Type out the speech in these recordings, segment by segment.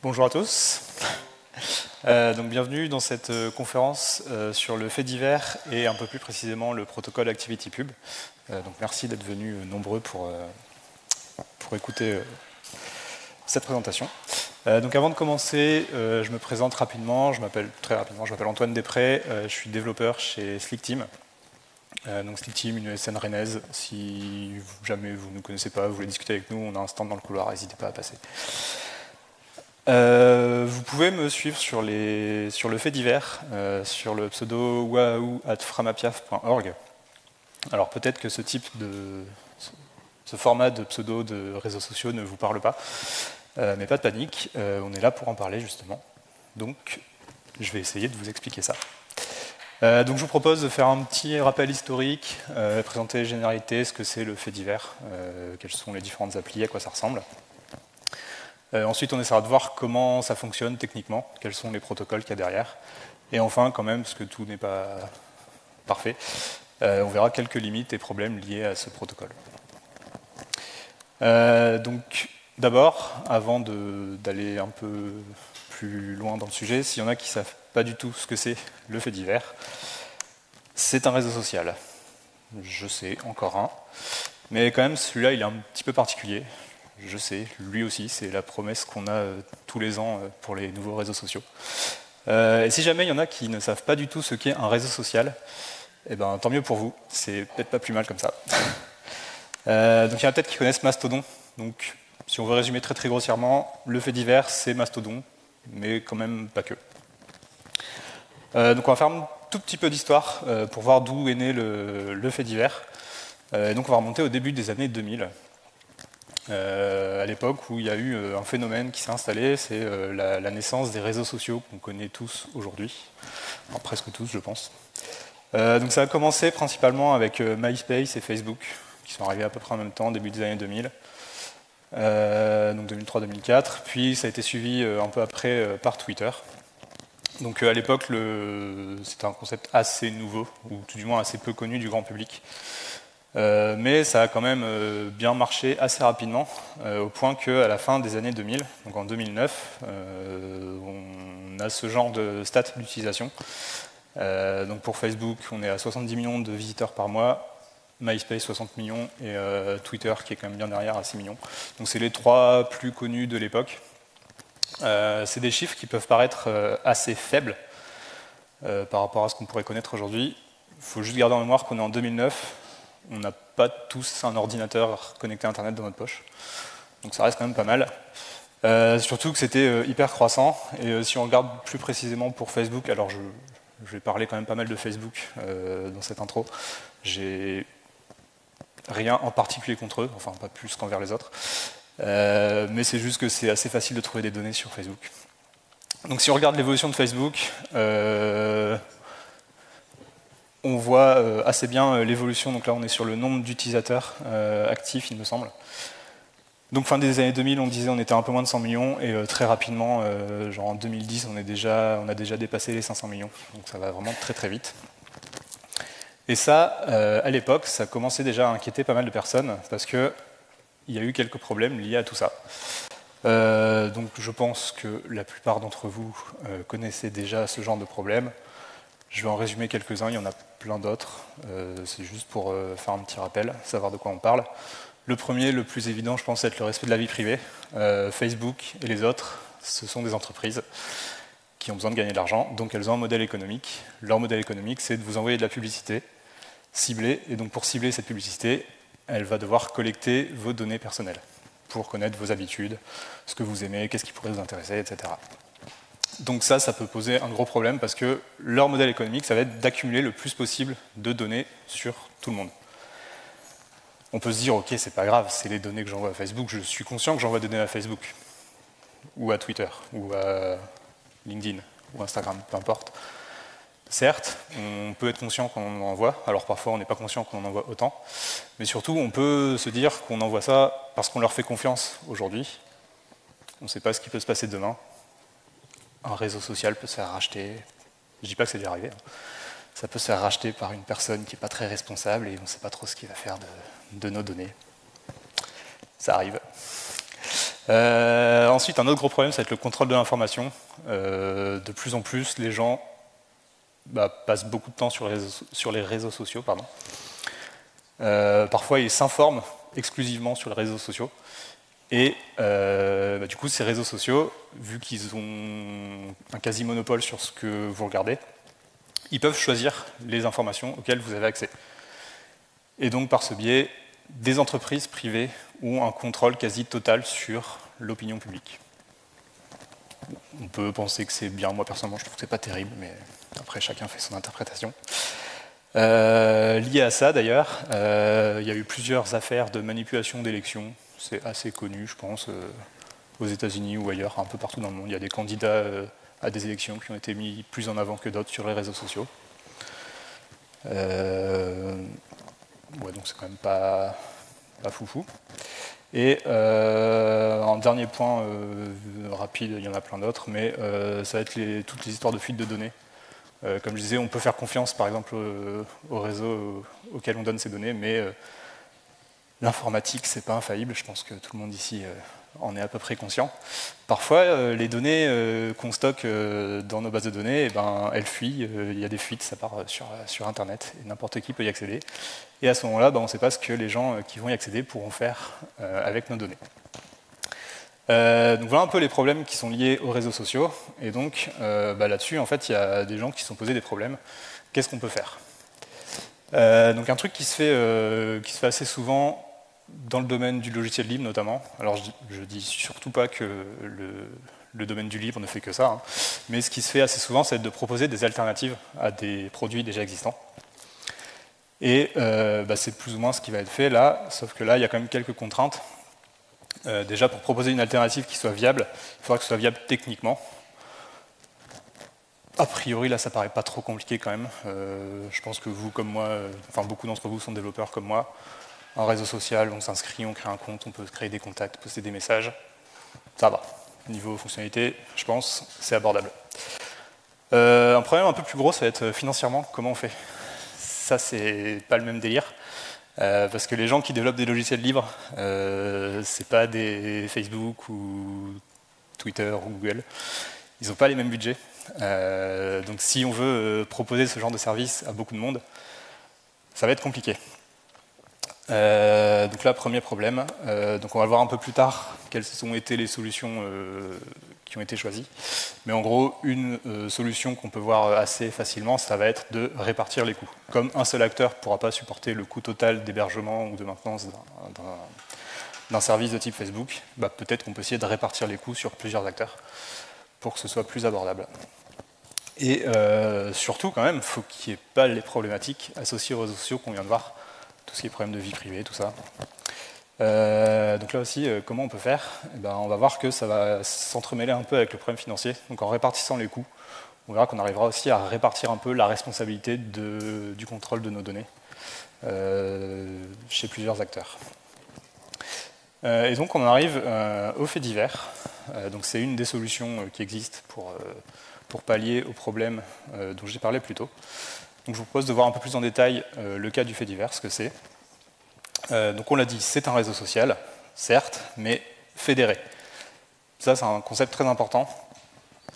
Bonjour à tous. Donc bienvenue dans cette conférence sur le fait divers et un peu plus précisément le protocole ActivityPub. Donc merci d'être venus nombreux pour écouter cette présentation. Donc avant de commencer, je me présente rapidement. Je m'appelle Antoine Després. Je suis développeur chez Slickteam. Donc Slickteam, une ESN rennaise. Si jamais vous ne connaissez pas, vous voulez discuter avec nous, on a un stand dans le couloir, n'hésitez pas à passer. Vous pouvez me suivre sur le fait divers, sur le pseudo wahoo@framapiaf.org. Alors peut-être que ce format de pseudo de réseaux sociaux ne vous parle pas, mais pas de panique, on est là pour en parler justement. Donc je vais essayer de vous expliquer ça. Donc je vous propose de faire un petit rappel historique, présenter les généralités, ce que c'est le fait divers, quelles sont les différentes applis, à quoi ça ressemble. Ensuite, on essaiera de voir comment ça fonctionne techniquement, quels sont les protocoles qu'il y a derrière. Et enfin, quand même, parce que tout n'est pas parfait, on verra quelques limites et problèmes liés à ce protocole. Donc, d'abord, avant d'aller un peu plus loin dans le sujet, s'il y en a qui ne savent pas du tout ce que c'est le fait divers, c'est un réseau social. Je sais, encore un. Mais quand même, celui-là, il est un petit peu particulier. Je sais, lui aussi, c'est la promesse qu'on a tous les ans pour les nouveaux réseaux sociaux. Et si jamais il y en a qui ne savent pas du tout ce qu'est un réseau social, eh ben, tant mieux pour vous, c'est peut-être pas plus mal comme ça. Donc il y en a peut-être qui connaissent Mastodon. Donc si on veut résumer très très grossièrement, le fait divers, c'est Mastodon, mais quand même pas que. Donc on va faire un tout petit peu d'histoire pour voir d'où est né le fait divers. Donc on va remonter au début des années 2000. À l'époque où il y a eu un phénomène qui s'est installé, c'est la naissance des réseaux sociaux qu'on connaît tous aujourd'hui, enfin, presque tous je pense. Donc ça a commencé principalement avec MySpace et Facebook, qui sont arrivés à peu près en même temps, début des années 2000, donc 2003-2004, puis ça a été suivi un peu après par Twitter. Donc à l'époque, c'était un concept assez nouveau, ou tout du moins assez peu connu du grand public. Mais ça a quand même bien marché assez rapidement, au point qu'à la fin des années 2000, donc en 2009, on a ce genre de stats d'utilisation. Donc pour Facebook, on est à 70 millions de visiteurs par mois, MySpace 60 millions et Twitter qui est quand même bien derrière à 6 millions. Donc c'est les trois plus connus de l'époque. C'est des chiffres qui peuvent paraître assez faibles par rapport à ce qu'on pourrait connaître aujourd'hui. Il faut juste garder en mémoire qu'on est en 2009. On n'a pas tous un ordinateur connecté à Internet dans notre poche. Donc ça reste quand même pas mal. Surtout que c'était hyper croissant. Et si on regarde plus précisément pour Facebook, alors je vais parler quand même pas mal de Facebook dans cette intro. J'ai rien en particulier contre eux, enfin pas plus qu'envers les autres. Mais c'est juste que c'est assez facile de trouver des données sur Facebook. Donc si on regarde l'évolution de Facebook, on voit assez bien l'évolution. Donc là, on est sur le nombre d'utilisateurs actifs, il me semble. Donc fin des années 2000, on disait on était un peu moins de 100 millions, et très rapidement, genre en 2010, on a déjà dépassé les 500 millions. Donc ça va vraiment très très vite. Et ça, à l'époque, ça commençait déjà à inquiéter pas mal de personnes, parce qu'il y a eu quelques problèmes liés à tout ça. Donc je pense que la plupart d'entre vous connaissez déjà ce genre de problème. Je vais en résumer quelques-uns, il y en a plein d'autres. C'est juste pour faire un petit rappel, savoir de quoi on parle. Le premier, le plus évident, je pense, c'est le respect de la vie privée. Facebook et les autres, ce sont des entreprises qui ont besoin de gagner de l'argent, donc elles ont un modèle économique. Leur modèle économique, c'est de vous envoyer de la publicité ciblée, et donc pour cibler cette publicité, elle va devoir collecter vos données personnelles pour connaître vos habitudes, ce que vous aimez, qu'est-ce qui pourrait vous intéresser, etc. Donc ça peut poser un gros problème parce que leur modèle économique, ça va être d'accumuler le plus possible de données sur tout le monde. On peut se dire, ok, c'est pas grave, c'est les données que j'envoie à Facebook, je suis conscient que j'envoie des données à Facebook, ou à Twitter, ou à LinkedIn, ou Instagram, peu importe. Certes, on peut être conscient qu'on en envoie, alors parfois on n'est pas conscient qu'on en envoie autant, mais surtout on peut se dire qu'on envoie ça parce qu'on leur fait confiance aujourd'hui. On ne sait pas ce qui peut se passer demain. Un réseau social peut se faire racheter. Je ne dis pas que c'est déjà arrivé. Ça peut se faire racheter par une personne qui n'est pas très responsable et on ne sait pas trop ce qu'il va faire de nos données. Ça arrive. Ensuite, un autre gros problème, ça va être le contrôle de l'information. De plus en plus, les gens passent beaucoup de temps sur les réseaux sociaux. Pardon. Parfois, ils s'informent exclusivement sur les réseaux sociaux. Et du coup, ces réseaux sociaux, vu qu'ils ont un quasi-monopole sur ce que vous regardez, ils peuvent choisir les informations auxquelles vous avez accès. Et donc, par ce biais, des entreprises privées ont un contrôle quasi total sur l'opinion publique. On peut penser que c'est bien, moi personnellement je trouve que c'est pas terrible, mais après chacun fait son interprétation. Lié à ça d'ailleurs, il y a eu plusieurs affaires de manipulation d'élections, c'est assez connu je pense, aux États-Unis ou ailleurs, un peu partout dans le monde. Il y a des candidats à des élections qui ont été mis plus en avant que d'autres sur les réseaux sociaux. Ouais, donc c'est quand même pas foufou. Et en dernier point rapide, il y en a plein d'autres, mais ça va être toutes les histoires de fuite de données. Comme je disais, on peut faire confiance par exemple au réseau auquel on donne ces données, mais l'informatique, c'est pas infaillible, je pense que tout le monde ici en est à peu près conscient. Parfois, les données qu'on stocke dans nos bases de données, elles fuient, il y a des fuites, ça part sur Internet, et n'importe qui peut y accéder. Et à ce moment-là, on ne sait pas ce que les gens qui vont y accéder pourront faire avec nos données. Donc voilà un peu les problèmes qui sont liés aux réseaux sociaux. Et donc là-dessus, en fait, il y a des gens qui se sont posés des problèmes. Qu'est-ce qu'on peut faire? Donc un truc qui se fait assez souvent dans le domaine du logiciel libre notamment. Alors je dis surtout pas que le domaine du libre ne fait que ça, hein, mais ce qui se fait assez souvent, c'est de proposer des alternatives à des produits déjà existants. Et c'est plus ou moins ce qui va être fait là, sauf que là, il y a quand même quelques contraintes. Déjà, pour proposer une alternative qui soit viable, il faudra que ce soit viable techniquement. A priori, là, ça paraît pas trop compliqué quand même. Je pense que vous, comme moi, enfin beaucoup d'entre vous sont développeurs comme moi. Un réseau social, on s'inscrit, on crée un compte, on peut créer des contacts, poster des messages. Ça va. Niveau fonctionnalité, je pense, c'est abordable. Un problème un peu plus gros, ça va être financièrement, comment on fait? Ça, c'est pas le même délire. Parce que les gens qui développent des logiciels libres, c'est pas des Facebook ou Twitter ou Google. Ils n'ont pas les mêmes budgets. Donc si on veut proposer ce genre de service à beaucoup de monde, ça va être compliqué. Donc là, premier problème. Donc on va le voir un peu plus tard quelles ont été les solutions qui ont été choisies. Mais en gros, une solution qu'on peut voir assez facilement, ça va être de répartir les coûts. Comme un seul acteur ne pourra pas supporter le coût total d'hébergement ou de maintenance d'un service de type Facebook, peut-être qu'on peut essayer de répartir les coûts sur plusieurs acteurs pour que ce soit plus abordable. Et surtout, quand même, il faut qu'il n'y ait pas les problématiques associées aux réseaux sociaux qu'on vient de voir, tout ce qui est problème de vie privée, tout ça. Donc là aussi, comment on peut faire? On va voir que ça va s'entremêler un peu avec le problème financier. Donc en répartissant les coûts, on verra qu'on arrivera aussi à répartir un peu la responsabilité du contrôle de nos données chez plusieurs acteurs. Et donc on en arrive aux faits divers. Donc c'est une des solutions qui existent pour pallier aux problèmes dont j'ai parlé plus tôt. Donc je vous propose de voir un peu plus en détail le cas du fait divers, ce que c'est. Donc on l'a dit, c'est un réseau social, certes, mais fédéré. Ça, c'est un concept très important,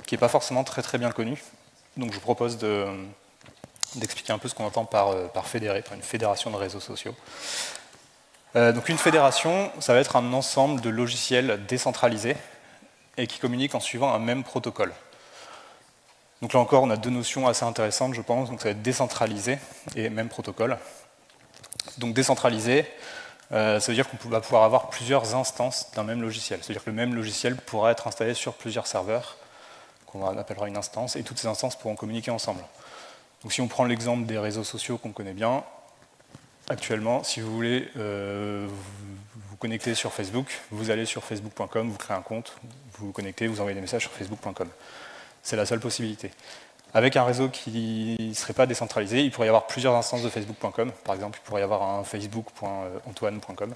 qui n'est pas forcément très bien connu. Donc je vous propose d'expliquer un peu ce qu'on entend par fédéré, par une fédération de réseaux sociaux. Donc une fédération, ça va être un ensemble de logiciels décentralisés et qui communiquent en suivant un même protocole. Donc là encore, on a deux notions assez intéressantes, je pense. Donc ça va être décentralisé et même protocole. Donc décentralisé, ça veut dire qu'on va pouvoir avoir plusieurs instances d'un même logiciel. C'est-à-dire que le même logiciel pourra être installé sur plusieurs serveurs, qu'on appellera une instance, et toutes ces instances pourront communiquer ensemble. Donc si on prend l'exemple des réseaux sociaux qu'on connaît bien, actuellement, si vous voulez vous connecter sur Facebook, vous allez sur facebook.com, vous créez un compte, vous vous connectez, vous envoyez des messages sur facebook.com. C'est la seule possibilité. Avec un réseau qui ne serait pas décentralisé, il pourrait y avoir plusieurs instances de facebook.com. Par exemple, il pourrait y avoir un facebook.antoine.com.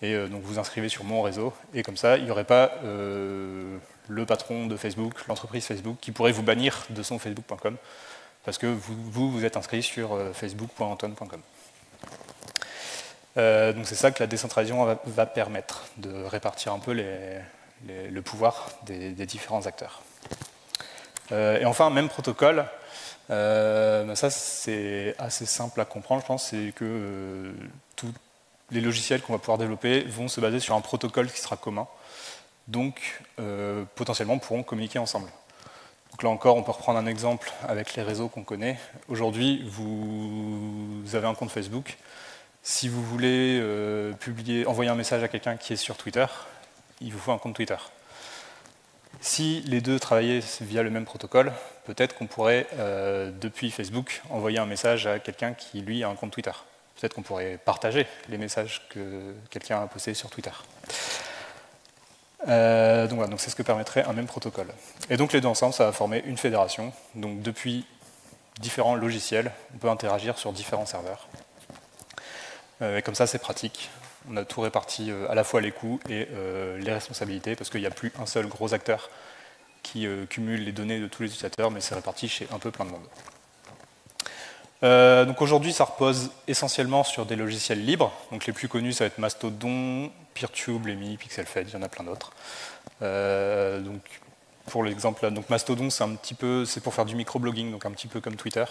Et donc vous inscrivez sur mon réseau. Et comme ça, il n'y aurait pas le patron de Facebook, l'entreprise Facebook, qui pourrait vous bannir de son facebook.com parce que vous êtes inscrit sur facebook.antoine.com. Donc c'est ça que la décentralisation va permettre, de répartir un peu le pouvoir des différents acteurs. Et enfin, même protocole, ça c'est assez simple à comprendre, je pense, c'est que tous les logiciels qu'on va pouvoir développer vont se baser sur un protocole qui sera commun, donc potentiellement pourront communiquer ensemble. Donc là encore, on peut reprendre un exemple avec les réseaux qu'on connaît. Aujourd'hui, vous avez un compte Facebook. Si vous voulez envoyer un message à quelqu'un qui est sur Twitter, il vous faut un compte Twitter. Si les deux travaillaient via le même protocole, peut-être qu'on pourrait, depuis Facebook, envoyer un message à quelqu'un qui, lui, a un compte Twitter. Peut-être qu'on pourrait partager les messages que quelqu'un a postés sur Twitter. Donc voilà, donc c'est ce que permettrait un même protocole. Et donc les deux ensemble, ça va former une fédération. Donc depuis différents logiciels, on peut interagir sur différents serveurs. Et comme ça, c'est pratique. On a tout réparti à la fois les coûts et les responsabilités, parce qu'il n'y a plus un seul gros acteur qui cumule les données de tous les utilisateurs, mais c'est réparti chez un peu plein de monde. Donc aujourd'hui, ça repose essentiellement sur des logiciels libres. Donc les plus connus, ça va être Mastodon, Peertube, Lemmy, PixelFed, il y en a plein d'autres. Donc pour l'exemple, donc Mastodon, c'est pour faire du microblogging, donc un petit peu comme Twitter.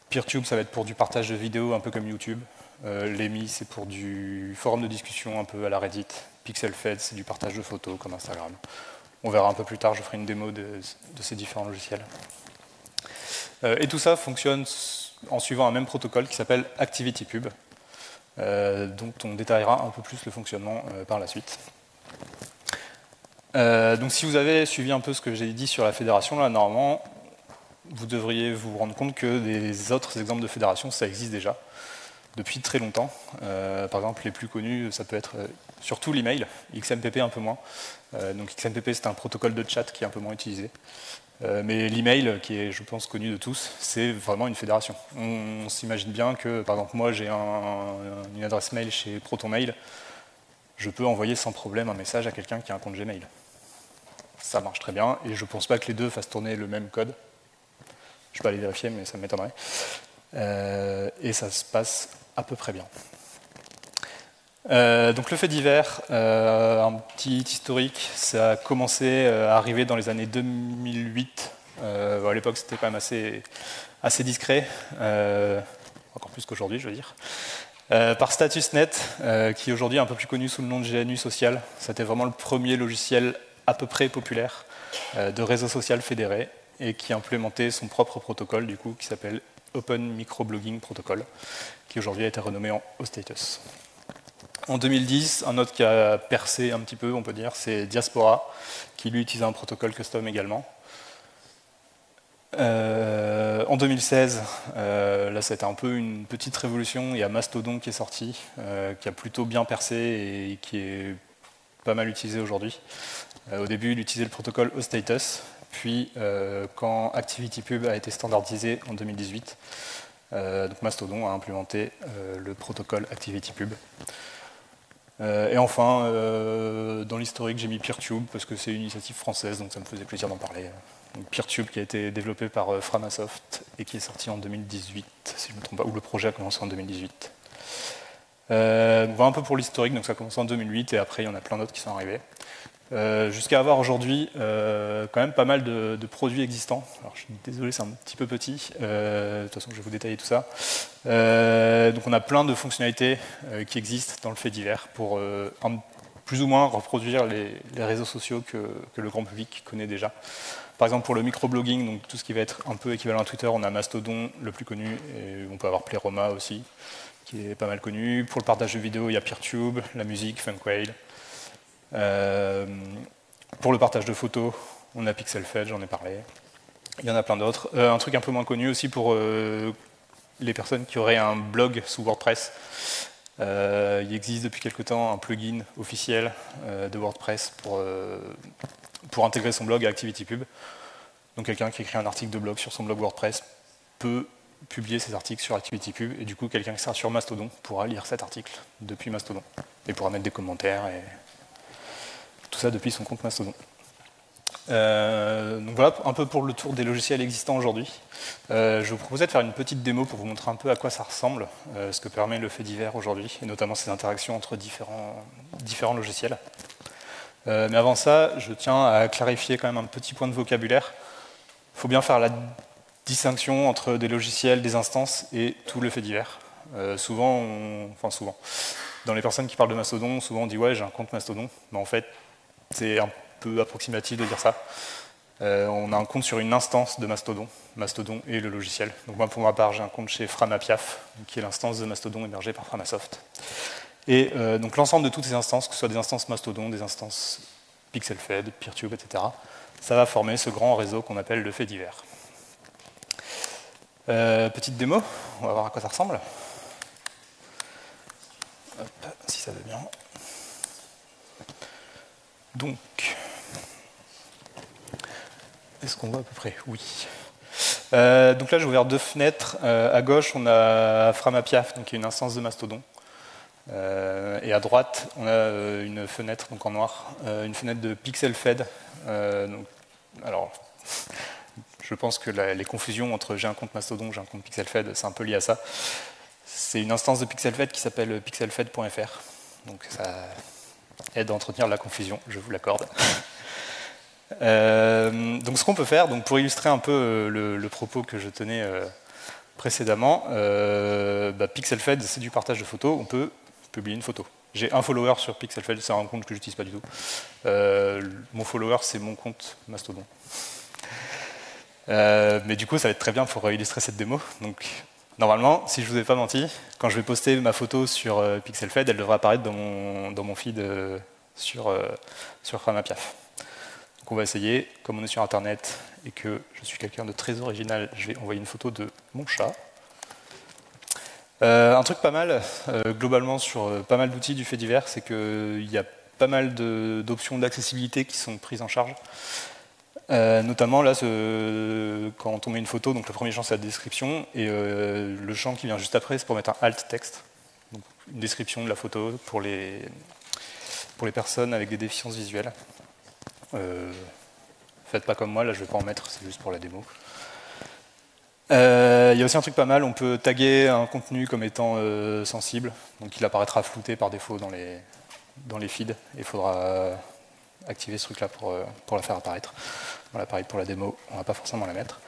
Peertube, ça va être pour du partage de vidéos, un peu comme YouTube. Lemmy, c'est pour du forum de discussion, un peu à la Reddit. PixelFed, c'est du partage de photos, comme Instagram. On verra un peu plus tard, je ferai une démo de ces différents logiciels. Et tout ça fonctionne en suivant un même protocole qui s'appelle ActivityPub, dont on détaillera un peu plus le fonctionnement par la suite. Donc si vous avez suivi un peu ce que j'ai dit sur la fédération, là, normalement, vous devriez vous rendre compte que des autres exemples de fédération, ça existe déjà depuis très longtemps. Par exemple, les plus connus, ça peut être surtout l'email, XMPP un peu moins. Donc XMPP, c'est un protocole de chat qui est un peu moins utilisé. Mais l'email, qui est, je pense, connu de tous, c'est vraiment une fédération. On s'imagine bien que, par exemple, moi, j'ai une adresse mail chez ProtonMail, je peux envoyer sans problème un message à quelqu'un qui a un compte Gmail. Ça marche très bien, et je ne pense pas que les deux fassent tourner le même code. Je ne peux pas aller vérifier, mais ça m'étonnerait. Et ça se passe à peu près bien. Donc le fait divers, un petit historique, ça a commencé à arriver dans les années 2008. À l'époque, c'était quand même assez discret, encore plus qu'aujourd'hui, je veux dire. Par Statusnet, qui aujourd'hui est un peu plus connu sous le nom de GNU Social. C'était vraiment le premier logiciel à peu près populaire de réseau social fédéré et qui implémentait son propre protocole, du coup, qui s'appelle Open Microblogging Protocol, qui aujourd'hui a été renommé en OStatus. En 2010, un autre qui a percé un petit peu, on peut dire, c'est Diaspora, qui lui utilisait un protocole custom également. En 2016, là c'était un peu une petite révolution, il y a Mastodon qui est sorti, qui a plutôt bien percé et qui est pas mal utilisé aujourd'hui. Au début, il utilisait le protocole OStatus, puis quand ActivityPub a été standardisé en 2018, donc Mastodon a implémenté le protocole ActivityPub. Et enfin, dans l'historique, j'ai mis Peertube parce que c'est une initiative française, donc ça me faisait plaisir d'en parler. Donc, Peertube qui a été développé par Framasoft et qui est sorti en 2018, si je ne me trompe pas, ou le projet a commencé en 2018. On va un peu pour l'historique, donc ça a commencé en 2008 et après il y en a plein d'autres qui sont arrivés. Jusqu'à avoir aujourd'hui quand même pas mal de produits existants. Alors je suis désolé, c'est un petit peu petit, de toute façon je vais vous détailler tout ça. Donc on a plein de fonctionnalités qui existent dans le fait divers pour plus ou moins reproduire les réseaux sociaux que le grand public connaît déjà. Par exemple pour le microblogging, donc tout ce qui va être un peu équivalent à Twitter, on a Mastodon, le plus connu, et on peut avoir Pleroma aussi, qui est pas mal connu. Pour le partage de vidéos, il y a Peertube, la musique, Funkwhale. Pour le partage de photos, on a PixelFed, j'en ai parlé. Il y en a plein d'autres. Un truc un peu moins connu aussi pour les personnes qui auraient un blog sous WordPress. Il existe depuis quelque temps un plugin officiel de WordPress pour intégrer son blog à ActivityPub. Donc quelqu'un qui écrit un article de blog sur son blog WordPress peut publier ses articles sur ActivityPub, et du coup quelqu'un qui sera sur Mastodon pourra lire cet article depuis Mastodon et pourra mettre des commentaires et tout ça depuis son compte Mastodon. Donc voilà un peu pour le tour des logiciels existants aujourd'hui. Je vous proposais de faire une petite démo pour vous montrer un peu à quoi ça ressemble, ce que permet le fait divers aujourd'hui, et notamment ces interactions entre différents logiciels. Mais avant ça, je tiens à clarifier quand même un petit point de vocabulaire. Il faut bien faire la distinction entre des logiciels, des instances et tout le fait divers. Souvent, dans les personnes qui parlent de Mastodon, souvent on dit ouais j'ai un compte Mastodon, mais en fait c'est un peu approximatif de dire ça. On a un compte sur une instance de Mastodon, Mastodon et le logiciel. Donc moi pour ma part j'ai un compte chez Framapiaf, qui est l'instance de Mastodon hébergée par Framasoft. Et donc l'ensemble de toutes ces instances, que ce soit des instances Mastodon, des instances PixelFed, PeerTube, etc., ça va former ce grand réseau qu'on appelle le fait divers. Petite démo, on va voir à quoi ça ressemble. Hop, si ça va bien. Donc, est-ce qu'on voit à peu près? Oui. Donc là, j'ai ouvert deux fenêtres. À gauche, on a Framapiaf, donc qui est une instance de Mastodon. Et à droite, on a une fenêtre, donc en noir, une fenêtre de PixelFed. Alors, je pense que les confusions entre j'ai un compte Mastodon, j'ai un compte PixelFed, c'est un peu lié à ça. C'est une instance de PixelFed qui s'appelle pixelfed.fr. Donc ça aide à entretenir la confusion, je vous l'accorde. Donc ce qu'on peut faire, donc pour illustrer un peu le propos que je tenais précédemment, PixelFed, c'est du partage de photos, on peut publier une photo. J'ai un follower sur PixelFed, c'est un compte que j'utilise pas du tout. Mon follower, c'est mon compte Mastodon. Mais du coup, ça va être très bien pour illustrer cette démo. Donc, normalement, si je vous ai pas menti, quand je vais poster ma photo sur PixelFed, elle devrait apparaître dans mon feed sur Framapiaf. Donc on va essayer, comme on est sur Internet et que je suis quelqu'un de très original, je vais envoyer une photo de mon chat. Un truc pas mal, globalement sur pas mal d'outils du fait divers, c'est qu'il y a pas mal d'options d'accessibilité qui sont prises en charge. Notamment là, quand on met une photo, donc le premier champ c'est la description, et le champ qui vient juste après c'est pour mettre un alt texte, donc une description de la photo pour les personnes avec des déficiences visuelles. Faites pas comme moi, là je vais pas en mettre, c'est juste pour la démo. Il y a aussi un truc pas mal, on peut taguer un contenu comme étant sensible, donc il apparaîtra flouté par défaut dans les feeds, et il faudra activer ce truc-là pour la faire apparaître. Voilà, pareil pour la démo, on ne va pas forcément la mettre.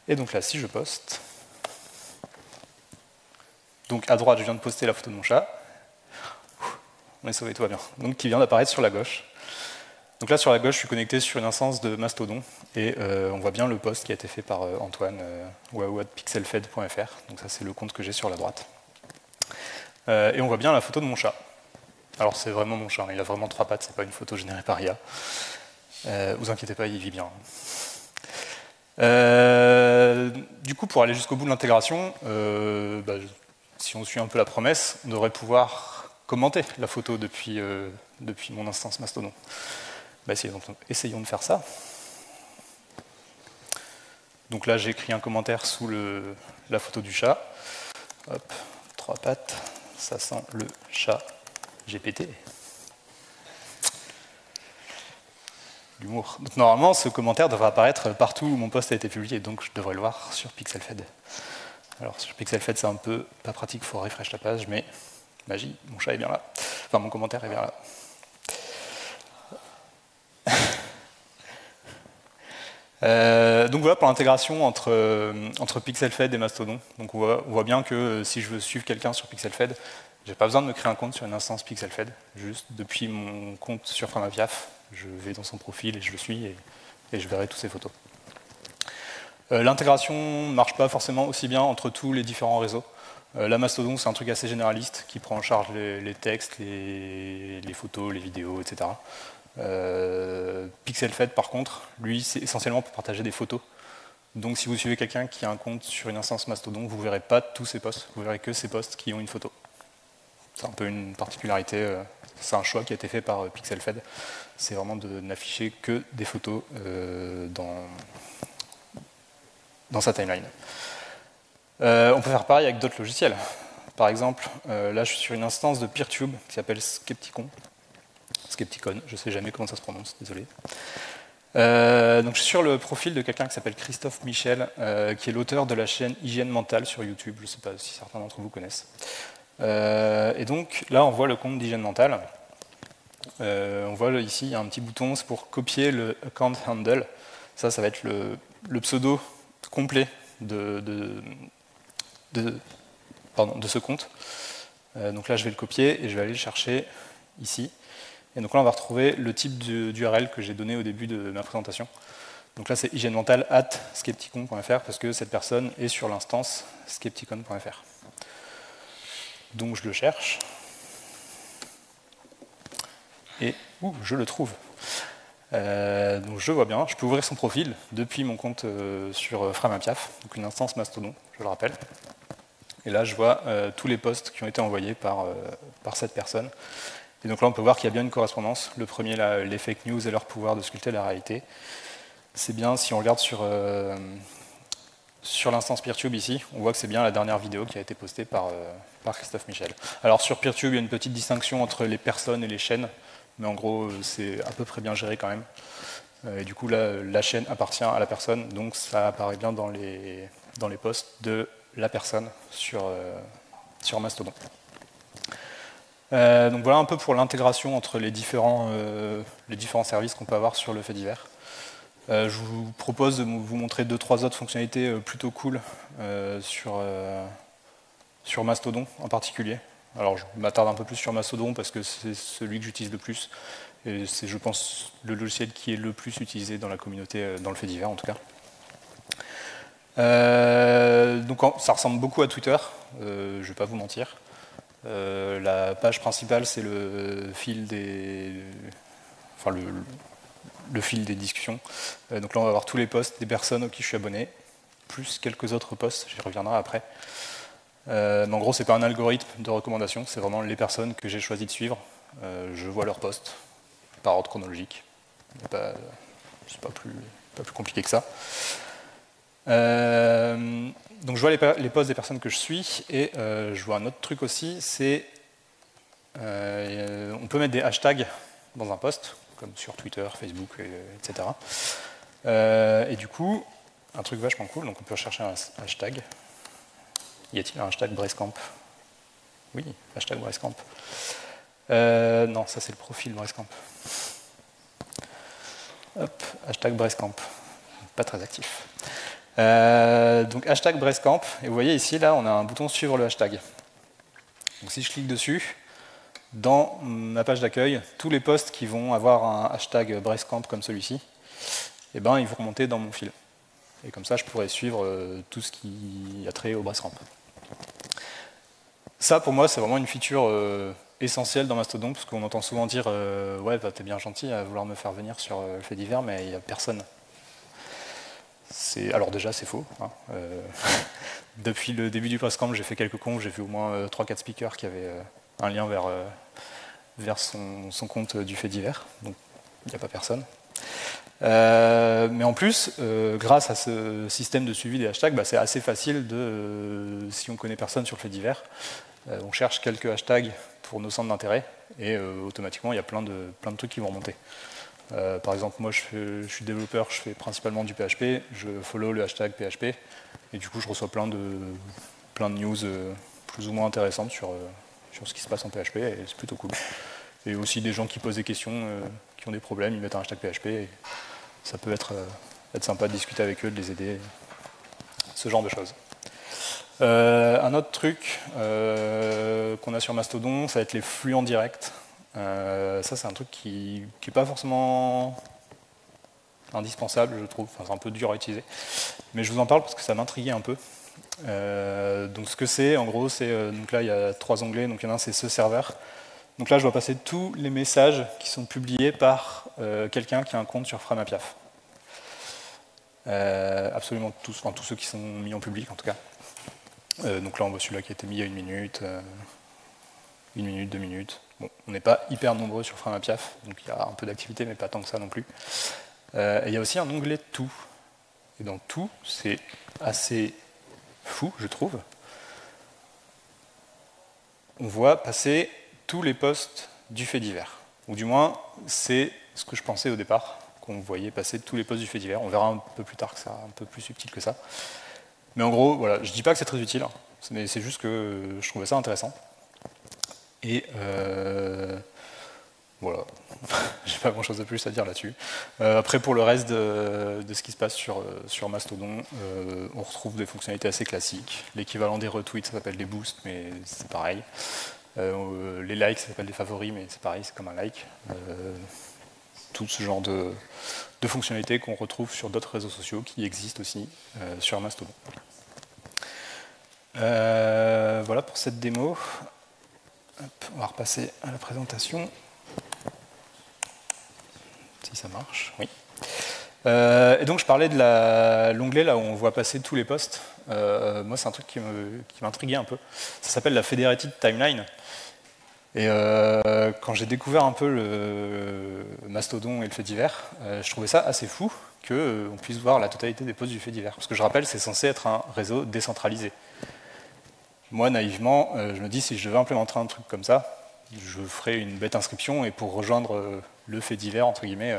Et donc là, si je poste, donc à droite, je viens de poster la photo de mon chat. On est sauvé, tout va bien. Donc qui vient d'apparaître sur la gauche. Donc là, sur la gauche, je suis connecté sur une instance de Mastodon, et on voit bien le post qui a été fait par Antoine, pixelfed.fr. Donc ça, c'est le compte que j'ai sur la droite. Et on voit bien la photo de mon chat. Alors c'est vraiment mon chat, il a vraiment 3 pattes, c'est pas une photo générée par IA. Vous inquiétez pas, il vit bien. Du coup, pour aller jusqu'au bout de l'intégration, si on suit un peu la promesse, on devrait pouvoir commenter la photo depuis mon instance Mastodon. Essayons de faire ça. Donc là, j'ai écrit un commentaire sous la photo du chat. Hop, 3 pattes, ça sent le chat GPT. L'humour. Donc normalement, ce commentaire devrait apparaître partout où mon post a été publié, donc je devrais le voir sur PixelFed. Alors sur PixelFed, c'est un peu pas pratique, il faut refresh la page, mais magie, mon chat est bien là. Enfin, mon commentaire est bien là. Donc voilà pour l'intégration entre PixelFed et Mastodon. Donc on voit bien que si je veux suivre quelqu'un sur PixelFed, j'ai pas besoin de me créer un compte sur une instance PixelFed. Juste depuis mon compte sur Framapiaf, je vais dans son profil et je le suis et je verrai toutes ses photos. L'intégration ne marche pas forcément aussi bien entre tous les différents réseaux. La Mastodon, c'est un truc assez généraliste qui prend en charge les textes, les photos, les vidéos, etc. PixelFed, par contre, lui, c'est essentiellement pour partager des photos. Donc si vous suivez quelqu'un qui a un compte sur une instance Mastodon, vous ne verrez pas tous ses posts, vous verrez que ses posts qui ont une photo. C'est un peu une particularité, c'est un choix qui a été fait par PixelFed. C'est vraiment de n'afficher que des photos dans sa timeline. On peut faire pareil avec d'autres logiciels. Par exemple, là je suis sur une instance de PeerTube qui s'appelle Skepticon, je ne sais jamais comment ça se prononce, désolé. Donc je suis sur le profil de quelqu'un qui s'appelle Christophe Michel, qui est l'auteur de la chaîne Hygiène Mentale sur YouTube, je ne sais pas si certains d'entre vous connaissent. Et donc là on voit le compte d'Hygiène Mentale. On voit ici, il y a un petit bouton, c'est pour copier le account handle. Ça va être le pseudo complet de ce compte. Donc là, je vais le copier et je vais aller le chercher ici. Et donc là, on va retrouver le type d'URL que j'ai donné au début de ma présentation. Donc là, c'est hygiènementale@skepticon.fr parce que cette personne est sur l'instance skepticon.fr. Donc je le cherche. Et je le trouve. Donc je vois bien, je peux ouvrir son profil depuis mon compte sur Framapiaf, donc une instance Mastodon, je le rappelle. Et là, je vois tous les posts qui ont été envoyés par cette personne. Et donc là, on peut voir qu'il y a bien une correspondance. Le premier, là, les fake news et leur pouvoir de sculpter la réalité. C'est bien, si on regarde sur l'instance PeerTube ici, on voit que c'est bien la dernière vidéo qui a été postée par Christophe Michel. Alors sur PeerTube, il y a une petite distinction entre les personnes et les chaînes, mais en gros, c'est à peu près bien géré quand même. Et du coup, là, la chaîne appartient à la personne, donc ça apparaît bien dans les posts de la personne sur Mastodon. Donc voilà un peu pour l'intégration entre les différents services qu'on peut avoir sur le fait divers. Je vous propose de vous montrer 2-3 autres fonctionnalités plutôt cool sur Mastodon en particulier. Alors je m'attarde un peu plus sur Mastodon parce que c'est celui que j'utilise le plus. Et c'est, je pense, le logiciel qui est le plus utilisé dans la communauté, dans le fait divers en tout cas. Donc ça ressemble beaucoup à Twitter, je ne vais pas vous mentir. La page principale, c'est le fil des discussions. Donc là, on va avoir tous les posts des personnes auxquelles je suis abonné, plus quelques autres posts, j'y reviendrai après. Mais en gros, c'est pas un algorithme de recommandation, c'est vraiment les personnes que j'ai choisi de suivre. Je vois leurs posts par ordre chronologique. C'est pas plus compliqué que ça. Donc je vois les posts des personnes que je suis, et je vois un autre truc aussi, c'est on peut mettre des hashtags dans un post, comme sur Twitter, Facebook, etc. Et du coup, un truc vachement cool, donc on peut rechercher un hashtag. Y a-t-il un hashtag Breizkamp? Oui, hashtag Breizkamp. Non, ça c'est le profil Breizkamp. Hop, hashtag Breizkamp. Pas très actif. Donc hashtag Breizkamp, et vous voyez ici, là, on a un bouton suivre le hashtag. Donc si je clique dessus, dans ma page d'accueil, tous les posts qui vont avoir un hashtag Breizkamp comme celui-ci, eh ben, ils vont remonter dans mon fil. Et comme ça, je pourrais suivre tout ce qui a trait au Breizkamp. Ça, pour moi, c'est vraiment une feature essentielle dans Mastodon, parce qu'on entend souvent dire ouais, bah, t'es bien gentil à vouloir me faire venir sur le fait divers, mais il n'y a personne. Alors déjà, c'est faux. Hein. Depuis le début du Breizkamp, j'ai fait quelques confs, j'ai vu au moins 3-4 speakers qui avaient un lien vers son compte du fait divers, donc il n'y a pas personne. Mais en plus, grâce à ce système de suivi des hashtags, bah, c'est assez facile si on ne connaît personne sur le fait divers, on cherche quelques hashtags pour nos centres d'intérêt, et automatiquement, il y a plein de trucs qui vont remonter. Par exemple, moi je suis développeur, je fais principalement du PHP, je follow le hashtag PHP, et du coup je reçois plein de news plus ou moins intéressantes sur ce qui se passe en PHP, et c'est plutôt cool. Et aussi des gens qui posent des questions, qui ont des problèmes, ils mettent un hashtag PHP, et ça peut être sympa de discuter avec eux, de les aider, ce genre de choses. Un autre truc qu'on a sur Mastodon, ça va être les flux en direct. Ça, c'est un truc qui n'est pas forcément indispensable, je trouve. Enfin, c'est un peu dur à utiliser. Mais je vous en parle parce que ça m'intriguait un peu. Donc, ce que c'est, en gros, c'est. Donc là, il y a 3 onglets. Donc, il y en a un, c'est ce serveur. Donc là, je vois passer tous les messages qui sont publiés par quelqu'un qui a un compte sur Framapiaf. Absolument tous, enfin tous ceux qui sont mis en public, en tout cas. Donc là, on voit celui-là qui a été mis il y a 1 minute, 1 minute, 2 minutes. Bon, on n'est pas hyper nombreux sur Framapiaf, donc il y a un peu d'activité, mais pas tant que ça non plus. Et il y a aussi un onglet Tout. Et dans Tout, c'est assez fou, je trouve. On voit passer tous les posts du fait divers. Ou du moins, c'est ce que je pensais au départ, qu'on voyait passer tous les posts du fait divers. On verra un peu plus tard que ça, un peu plus subtil que ça. Mais en gros, voilà, je ne dis pas que c'est très utile, hein, mais c'est juste que je trouvais ça intéressant. Et Voilà, j'ai pas grand chose de plus à dire là-dessus. Après, pour le reste de ce qui se passe sur Mastodon, on retrouve des fonctionnalités assez classiques. L'équivalent des retweets, ça s'appelle des boosts, mais c'est pareil. Les likes, ça s'appelle des favoris, mais c'est pareil, c'est comme un like. Tout ce genre de fonctionnalités qu'on retrouve sur d'autres réseaux sociaux qui existent aussi sur Mastodon. Voilà pour cette démo. Hop, on va repasser à la présentation. Si ça marche, oui. Et donc je parlais de l'onglet là où on voit passer tous les posts. Moi c'est un truc qui m'intriguait un peu. Ça s'appelle la Federated Timeline. Et quand j'ai découvert un peu le Mastodon et le fait divers, je trouvais ça assez fou qu'on puisse voir la totalité des posts du fait divers. Parce que je rappelle, c'est censé être un réseau décentralisé. Moi, naïvement, je me dis, si je devais implémenter un truc comme ça, je ferais une bête inscription, et pour rejoindre le fait divers, entre guillemets,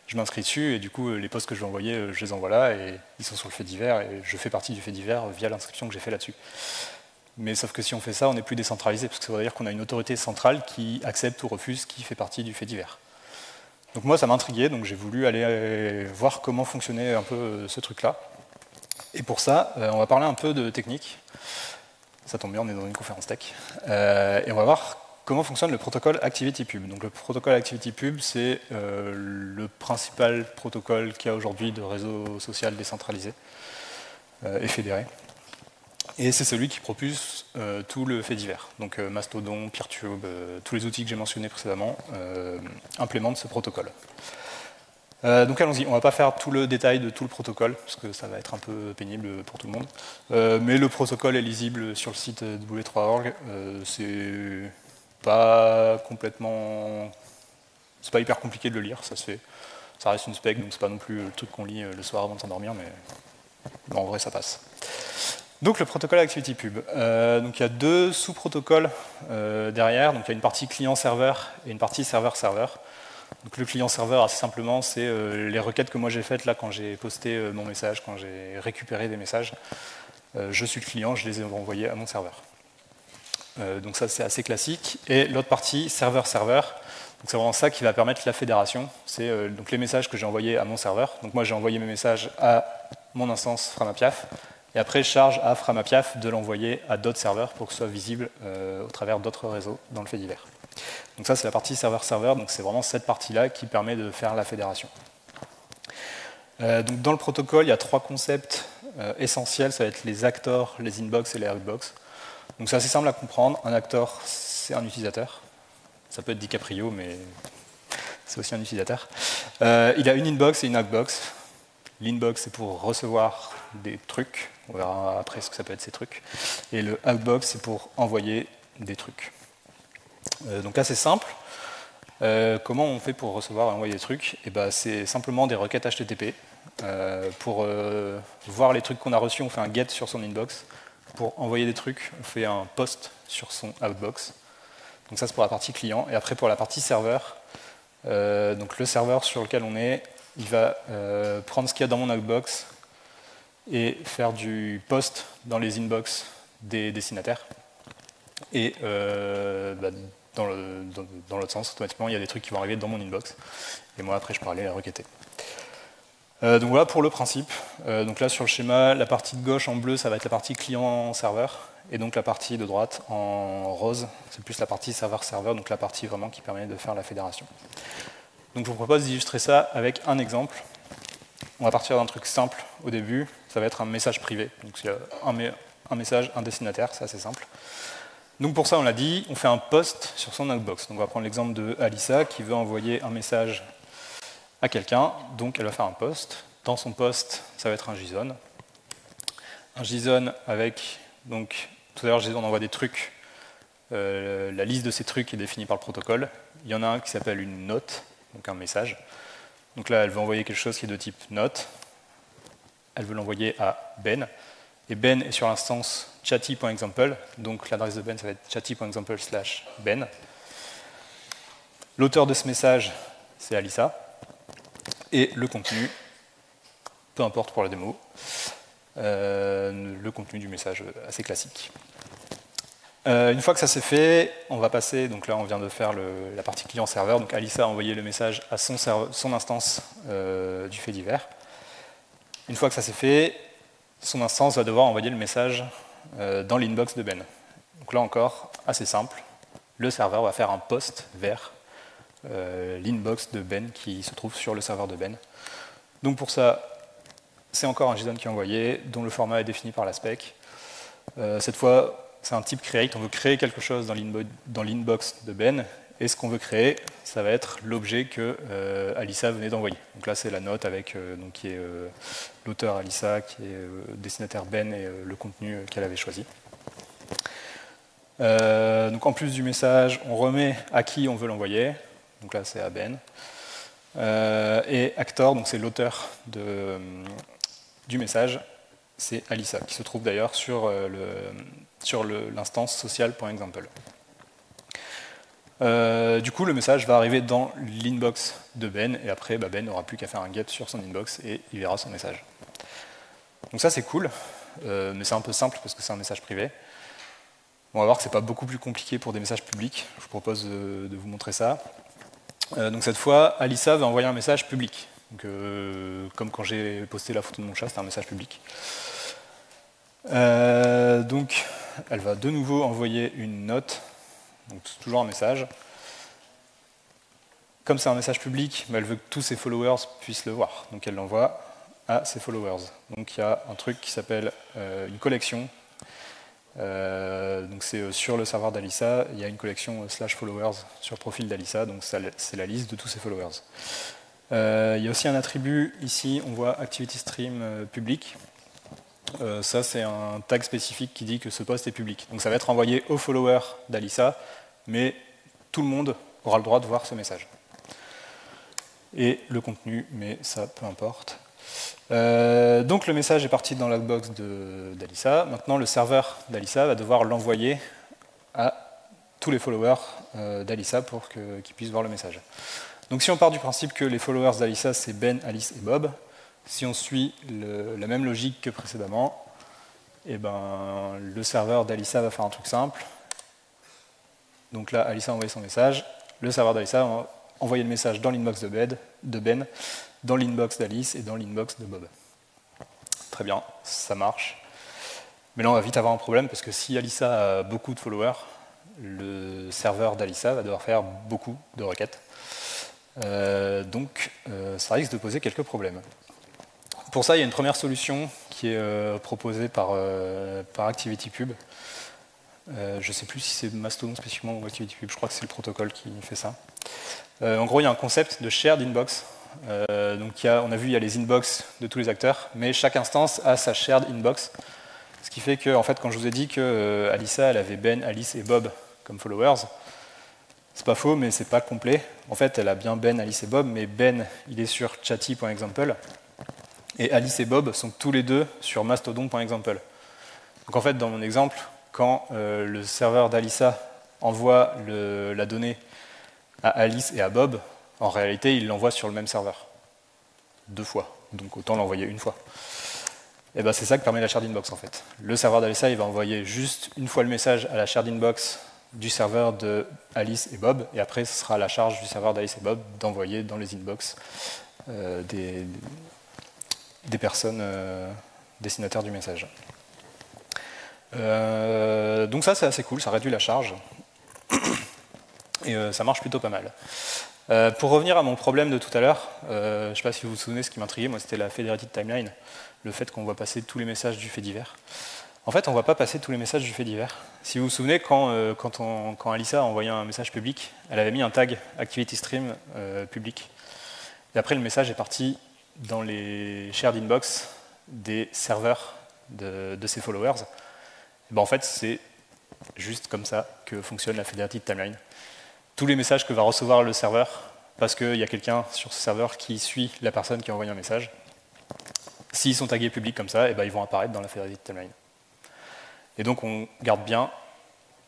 je m'inscris dessus, et du coup, les posts que je vais envoyer, je les envoie là, et ils sont sur le fait divers, et je fais partie du fait divers via l'inscription que j'ai fait là-dessus. Mais sauf que si on fait ça, on n'est plus décentralisé, parce que ça veut dire qu'on a une autorité centrale qui accepte ou refuse qui fait partie du fait divers. Donc moi, ça m'intriguait, donc j'ai voulu aller voir comment fonctionnait un peu ce truc-là. Et pour ça, on va parler un peu de technique. Ça tombe bien, on est dans une conférence tech. Et on va voir comment fonctionne le protocole ActivityPub. Donc le protocole ActivityPub, c'est le principal protocole qu'il y a aujourd'hui de réseau social décentralisé et fédéré. Et c'est celui qui propulse tout le fait divers. Donc Mastodon, Peertube, tous les outils que j'ai mentionnés précédemment implémentent ce protocole. Donc allons-y, on ne va pas faire tout le détail de tout le protocole, parce que ça va être un peu pénible pour tout le monde. Mais le protocole est lisible sur le site w3org. C'est pas complètement... C'est pas hyper compliqué de le lire, ça se fait. Ça reste une spec, donc c'est pas non plus le truc qu'on lit le soir avant de s'endormir, mais en vrai ça passe. Donc le protocole ActivityPub. Donc il y a deux sous-protocoles derrière. Donc il y a une partie client-serveur et une partie serveur-serveur. Donc le client-serveur, assez simplement, c'est les requêtes que moi j'ai faites là quand j'ai posté mon message, quand j'ai récupéré des messages. Je suis le client, je les ai envoyés à mon serveur. Donc ça c'est assez classique. Et l'autre partie, serveur-serveur, c'est vraiment ça qui va permettre la fédération. C'est donc les messages que j'ai envoyés à mon serveur. Donc moi j'ai envoyé mes messages à mon instance Framapiaf. Et après, je charge à Framapiaf de l'envoyer à d'autres serveurs pour que ce soit visible au travers d'autres réseaux dans le fait divers. Donc ça, c'est la partie serveur-serveur, donc c'est vraiment cette partie-là qui permet de faire la fédération. Donc dans le protocole, il y a trois concepts essentiels, ça va être les actors, les inbox et les outbox. Donc c'est assez simple à comprendre, un actor, c'est un utilisateur. Ça peut être DiCaprio, mais c'est aussi un utilisateur. Il a une inbox et une outbox. L'inbox, c'est pour recevoir des trucs, on verra après ce que ça peut être ces trucs. Et le outbox, c'est pour envoyer des trucs. Donc là, c'est simple. Comment on fait pour recevoir et envoyer des trucs? C'est simplement des requêtes HTTP. Pour voir les trucs qu'on a reçus, on fait un get sur son inbox. Pour envoyer des trucs, on fait un post sur son outbox. Donc ça, c'est pour la partie client. Et après, pour la partie serveur, donc le serveur sur lequel on est, il va prendre ce qu'il y a dans mon outbox et faire du post dans les inbox des destinataires. Et dans l'autre sens, automatiquement, il y a des trucs qui vont arriver dans mon inbox. Et moi, après, je peux aller les requêter. Donc voilà pour le principe. Donc là, sur le schéma, la partie de gauche en bleu, ça va être la partie client-serveur. Et donc la partie de droite en rose, c'est plus la partie serveur-serveur, donc la partie vraiment qui permet de faire la fédération. Donc je vous propose d'illustrer ça avec un exemple. On va partir d'un truc simple au début, ça va être un message privé. Donc il y a un message, un destinataire, c'est assez simple. Donc pour ça, on l'a dit, on fait un post sur son outbox. Donc on va prendre l'exemple de Alissa qui veut envoyer un message à quelqu'un. Donc elle va faire un post. Dans son post, ça va être un JSON. Un JSON avec, donc tout à l'heure on envoie des trucs. La liste de ces trucs est définie par le protocole. Il y en a un qui s'appelle une note, donc un message. Donc là, elle veut envoyer quelque chose qui est de type note. Elle veut l'envoyer à Ben. Et Ben est sur l'instance chatty.example. Donc l'adresse de Ben, ça va être chatty.example/Ben. L'auteur de ce message, c'est Alissa. Et le contenu, peu importe pour la démo, le contenu du message assez classique. Une fois que ça c'est fait, on va passer, donc là on vient de faire la partie client-serveur, donc Alissa a envoyé le message à son instance du fait divers. Une fois que ça c'est fait, son instance va devoir envoyer le message dans l'inbox de Ben. Donc là encore, assez simple, le serveur va faire un post vers l'inbox de Ben qui se trouve sur le serveur de Ben. Donc pour ça, c'est encore un JSON qui est envoyé, dont le format est défini par la spec. Cette fois, c'est un type create, on veut créer quelque chose dans l'inbox de Ben, et ce qu'on veut créer, ça va être l'objet que Alissa venait d'envoyer. Donc là, c'est la note avec donc, qui est l'auteur Alissa, qui est destinataire Ben, et le contenu qu'elle avait choisi. Donc en plus du message, on remet à qui on veut l'envoyer. Donc là, c'est à Ben. Et actor, donc c'est l'auteur du message, c'est Alissa, qui se trouve d'ailleurs sur l'instance social.example. Du coup, le message va arriver dans l'inbox de Ben, et après, Ben n'aura plus qu'à faire un get sur son inbox, et il verra son message. Donc ça, c'est cool, mais c'est un peu simple, parce que c'est un message privé. On va voir que c'est pas beaucoup plus compliqué pour des messages publics. Je vous propose de vous montrer ça. Donc cette fois, Alissa va envoyer un message public. Donc, comme quand j'ai posté la photo de mon chat, c'était un message public. Donc, elle va de nouveau envoyer une note, donc toujours un message. Comme c'est un message public, elle veut que tous ses followers puissent le voir. Donc elle l'envoie à ses followers. Donc il y a un truc qui s'appelle une collection. Donc c'est sur le serveur d'Alissa, il y a une collection /followers sur le profil d'Alissa, donc c'est la liste de tous ses followers. Il y a aussi un attribut, ici on voit ActivityStream public. Ça c'est un tag spécifique qui dit que ce post est public. Donc ça va être envoyé aux followers d'Alissa, mais tout le monde aura le droit de voir ce message. Et le contenu, mais ça peu importe. Donc le message est parti dans la box d'Alissa. Maintenant, le serveur d'Alissa va devoir l'envoyer à tous les followers d'Alissa pour qu'ils puissent voir le message. Donc si on part du principe que les followers d'Alissa, c'est Ben, Alice et Bob, si on suit la même logique que précédemment, eh ben, le serveur d'Alissa va faire un truc simple. Donc là, Alissa a envoyé son message. Le serveur d'Alissa va envoyer le message dans l'inbox de Ben, dans l'inbox d'Alice et dans l'inbox de Bob. Très bien, ça marche. Mais là, on va vite avoir un problème, parce que si Alissa a beaucoup de followers, le serveur d'Alissa va devoir faire beaucoup de requêtes. Donc, ça risque de poser quelques problèmes. Pour ça, il y a une première solution qui est proposée par ActivityPub. Je ne sais plus si c'est Mastodon spécifiquement ou ActivityPub, je crois que c'est le protocole qui fait ça. En gros, il y a un concept de shared inbox. Donc on a vu, il y a les inbox de tous les acteurs, mais chaque instance a sa shared inbox. Ce qui fait que, en fait, quand je vous ai dit que Alissa, elle avait Ben, Alice et Bob comme followers, c'est pas faux, mais c'est pas complet. En fait, elle a bien Ben, Alice et Bob, mais Ben, il est sur chatty.example, et Alice et Bob sont tous les deux sur mastodon.example. Donc en fait, dans mon exemple, quand le serveur d'Alissa envoie la donnée à Alice et à Bob, en réalité, il l'envoie sur le même serveur. 2 fois. Donc autant l'envoyer une fois. Et ben c'est ça que permet la shared inbox en fait. Le serveur d'Alissa, il va envoyer juste une fois le message à la shared inbox du serveur de Alice et Bob, et après ce sera à la charge du serveur d'Alice et Bob d'envoyer dans les inbox des personnes destinataires du message. Donc ça c'est assez cool, ça réduit la charge. Et ça marche plutôt pas mal. Pour revenir à mon problème de tout à l'heure, je ne sais pas si vous vous souvenez, ce qui m'intriguait, moi c'était la federated timeline, le fait qu'on voit passer tous les messages du fait divers. En fait, on ne voit pas passer tous les messages du fait divers. Si vous vous souvenez, quand Alissa a envoyé un message public, elle avait mis un tag ActivityStream public. Et après, le message est parti dans les shared inbox des serveurs de ses followers. Et ben, en fait, c'est juste comme ça que fonctionne la federated timeline. Tous les messages que va recevoir le serveur, parce qu'il y a quelqu'un sur ce serveur qui suit la personne qui a envoyé un message, s'ils sont tagués publics comme ça, et ben ils vont apparaître dans la federated timeline. Et donc on garde bien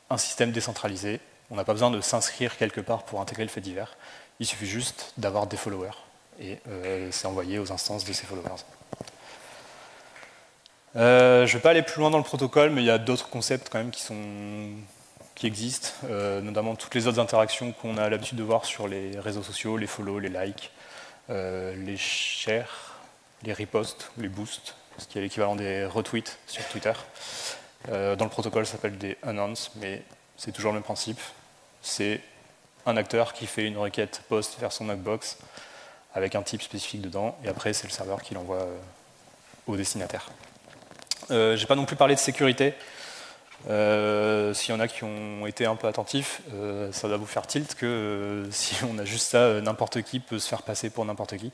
un système décentralisé. On n'a pas besoin de s'inscrire quelque part pour intégrer le fait divers. Il suffit juste d'avoir des followers. Et c'est envoyé aux instances de ces followers. Je ne vais pas aller plus loin dans le protocole, mais il y a d'autres concepts quand même qui sont qui existent, notamment toutes les autres interactions qu'on a l'habitude de voir sur les réseaux sociaux, les follow, les likes, les shares, les reposts, les boosts, ce qui est l'équivalent des retweets sur Twitter. Dans le protocole, ça s'appelle des announces, mais c'est toujours le même principe. C'est un acteur qui fait une requête post vers son Knockbox avec un type spécifique dedans, et après c'est le serveur qui l'envoie au destinataire. J'ai pas non plus parlé de sécurité. S'il y en a qui ont été un peu attentifs, ça va vous faire tilt que si on a juste ça, n'importe qui peut se faire passer pour n'importe qui.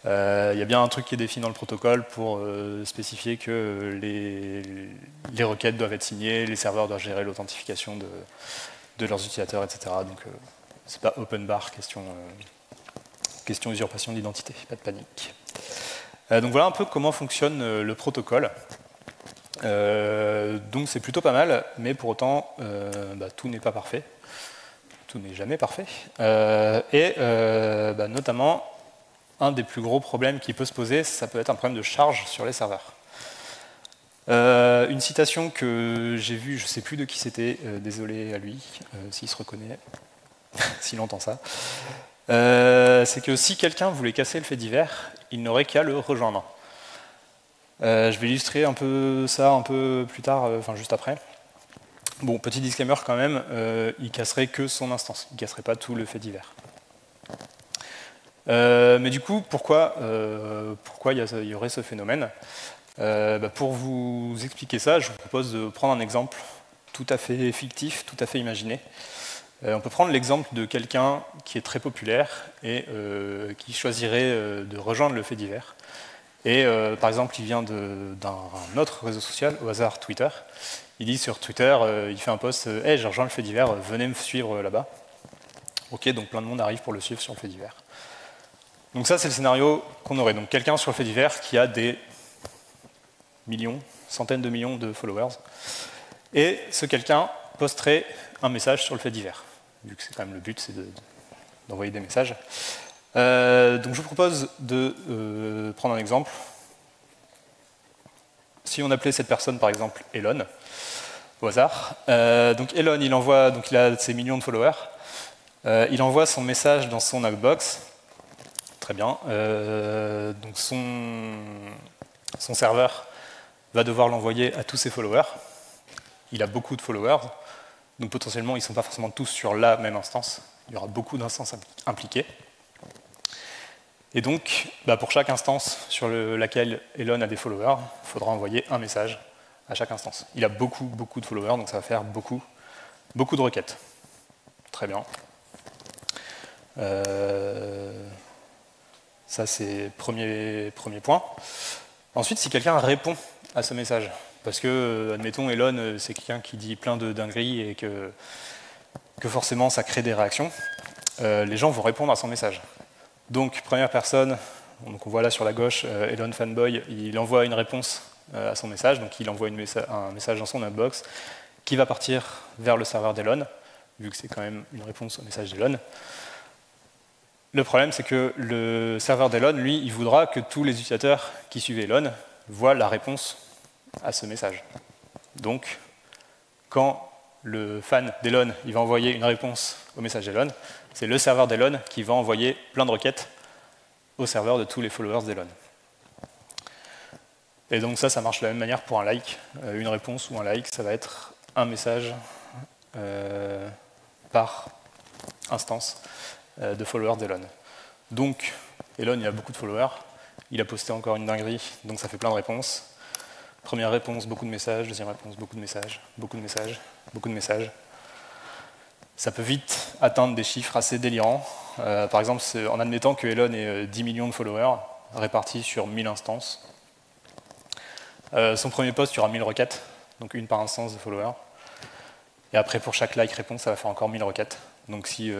Il y a bien un truc qui est défini dans le protocole pour spécifier que les requêtes doivent être signées, les serveurs doivent gérer l'authentification de leurs utilisateurs, etc. Donc c'est pas open bar, question usurpation d'identité, pas de panique. Donc voilà un peu comment fonctionne le protocole. Donc c'est plutôt pas mal, mais pour autant, tout n'est pas parfait. Tout n'est jamais parfait. Notamment, un des plus gros problèmes qui peut se poser, ça peut être un problème de charge sur les serveurs. Une citation que j'ai vue, je ne sais plus de qui c'était, désolé à lui, s'il se reconnaît, s'il entend ça, c'est que si quelqu'un voulait casser le fait divers, il n'aurait qu'à le rejoindre. Je vais illustrer un peu ça un peu plus tard, enfin juste après. Bon, petit disclaimer quand même, il casserait que son instance, il ne casserait pas tout le fait divers. Mais du coup, pourquoi il y aurait ce phénomène? Pour vous expliquer ça, je vous propose de prendre un exemple tout à fait fictif, tout à fait imaginé. On peut prendre l'exemple de quelqu'un qui est très populaire et qui choisirait de rejoindre le fait divers. Et par exemple, il vient d'un autre réseau social, au hasard Twitter. Il dit sur Twitter, il fait un post « Hey, j'ai rejoint le fait divers, venez me suivre là-bas ». Ok, donc plein de monde arrive pour le suivre sur le fait divers. Donc ça, c'est le scénario qu'on aurait. Donc quelqu'un sur le fait divers qui a des millions, centaines de millions de followers. Et ce quelqu'un posterait un message sur le fait divers. Vu que c'est quand même le but, c'est d'envoyer des messages. Donc je vous propose de prendre un exemple. Si on appelait cette personne par exemple Elon, au hasard. Donc Elon, il a ses millions de followers. Il envoie son message dans son Knockbox. Très bien. Donc son serveur va devoir l'envoyer à tous ses followers. Il a beaucoup de followers. Donc potentiellement, ils ne sont pas forcément tous sur la même instance. Il y aura beaucoup d'instances impliquées. Et donc, pour chaque instance sur laquelle Elon a des followers, il faudra envoyer un message à chaque instance. Il a beaucoup de followers, donc ça va faire beaucoup de requêtes. Très bien. Ça, c'est premier point. Ensuite, si quelqu'un répond à ce message, parce que, admettons, Elon, c'est quelqu'un qui dit plein de dingueries et que forcément, ça crée des réactions, les gens vont répondre à son message. Donc, première personne, donc on voit là sur la gauche, Elon Fanboy, il envoie une réponse à son message, donc il envoie un message dans son inbox qui va partir vers le serveur d'Elon, vu que c'est quand même une réponse au message d'Elon. Le problème, c'est que le serveur d'Elon, lui, il voudra que tous les utilisateurs qui suivent Elon voient la réponse à ce message. Donc, quand le fan d'Elon il va envoyer une réponse au message d'Elon, c'est le serveur d'Elon qui va envoyer plein de requêtes au serveur de tous les followers d'Elon. Et donc ça marche de la même manière pour un like. Une réponse ou un like, ça va être un message par instance de followers d'Elon. Donc, Elon, il a beaucoup de followers, il a posté encore une dinguerie, donc ça fait plein de réponses. Première réponse, beaucoup de messages. Deuxième réponse, beaucoup de messages, beaucoup de messages, beaucoup de messages. Ça peut vite atteindre des chiffres assez délirants. Par exemple, en admettant que Elon ait 10 millions de followers, répartis sur 1000 instances. Son premier post, il y aura 1000 requêtes, donc une par instance de followers. Et après, pour chaque like-réponse, ça va faire encore 1000 requêtes. Donc si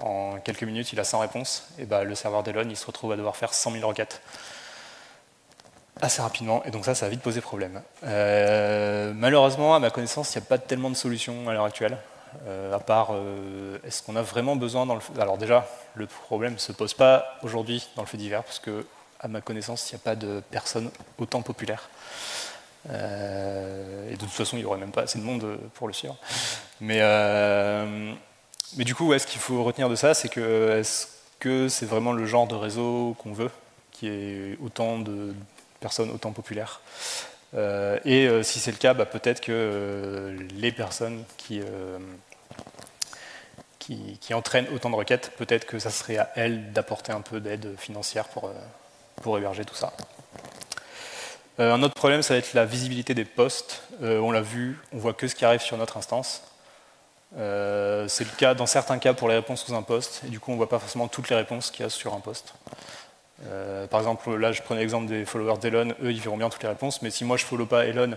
en quelques minutes, il a 100 réponses, et le serveur d'Elon, il se retrouve à devoir faire 100 000 requêtes assez rapidement, et donc ça va vite poser problème. Malheureusement, à ma connaissance, il n'y a pas tellement de solutions à l'heure actuelle, à part, est-ce qu'on a vraiment besoin dans le... Alors déjà, le problème ne se pose pas aujourd'hui dans le fait divers, parce que, à ma connaissance, il n'y a pas de personne autant populaire. Et de toute façon, il n'y aurait même pas assez de monde pour le suivre. Mais du coup, ouais, ce qu'il faut retenir de ça, c'est que est-ce que c'est vraiment le genre de réseau qu'on veut, qui ait autant de personnes autant populaires. Si c'est le cas, bah, peut-être que les personnes qui entraînent autant de requêtes, peut-être que ça serait à elles d'apporter un peu d'aide financière pour héberger tout ça. Un autre problème, ça va être la visibilité des posts. On l'a vu, on voit que ce qui arrive sur notre instance. C'est le cas dans certains cas pour les réponses sous un post, et du coup on ne voit pas forcément toutes les réponses qu'il y a sur un post. Par exemple, là je prenais l'exemple des followers d'Elon, eux ils verront bien toutes les réponses, mais si moi je ne follow pas Elon,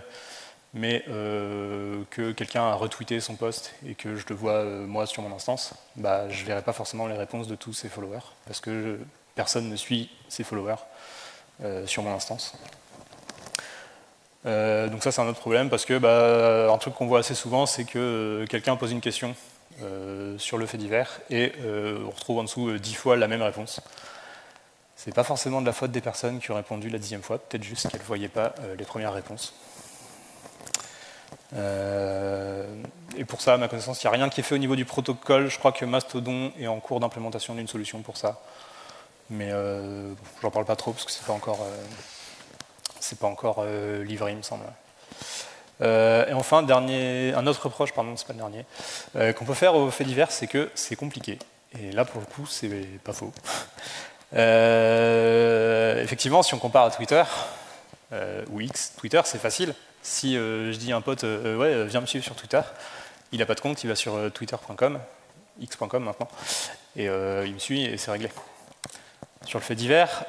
mais que quelqu'un a retweeté son post et que je le vois moi sur mon instance, bah, je ne verrai pas forcément les réponses de tous ces followers, parce que personne ne suit ces followers sur mon instance. Donc ça c'est un autre problème parce que un truc qu'on voit assez souvent c'est que quelqu'un pose une question sur le fait divers et on retrouve en dessous 10 fois la même réponse. C'est pas forcément de la faute des personnes qui ont répondu la 10e fois, peut-être juste qu'elles ne voyaient pas les premières réponses. Et pour ça, à ma connaissance, il n'y a rien qui est fait au niveau du protocole. Je crois que Mastodon est en cours d'implémentation d'une solution pour ça. Mais j'en parle pas trop parce que c'est pas encore livré, il me semble. Et enfin, un autre reproche, pardon, c'est pas le dernier, qu'on peut faire aux faits divers, c'est que c'est compliqué. Et là, pour le coup, c'est pas faux. Effectivement, si on compare à Twitter ou X, Twitter, c'est facile. Si je dis à un pote, ouais, viens me suivre sur Twitter, il n'a pas de compte, il va sur twitter.com, x.com maintenant, et il me suit et c'est réglé. Sur le fait divers,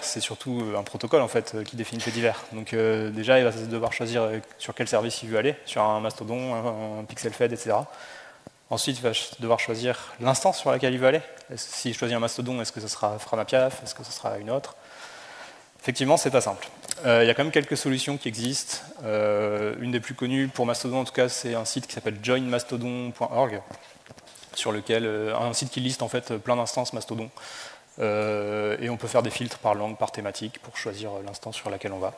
c'est surtout un protocole en fait qui définit le fait divers. Donc déjà, il va devoir choisir sur quel service il veut aller, sur un Mastodon, un PixelFed, etc. Ensuite, il va devoir choisir l'instance sur laquelle il veut aller. S'il choisit un Mastodon, est-ce que ce sera Framapiaf, est-ce que ce sera une autre? Effectivement, c'est pas simple. Il y a quand même quelques solutions qui existent. Une des plus connues pour Mastodon, en tout cas, c'est un site qui s'appelle joinmastodon.org, sur lequel un site qui liste en fait plein d'instances Mastodon. Et on peut faire des filtres par langue, par thématique, pour choisir l'instance sur laquelle on va.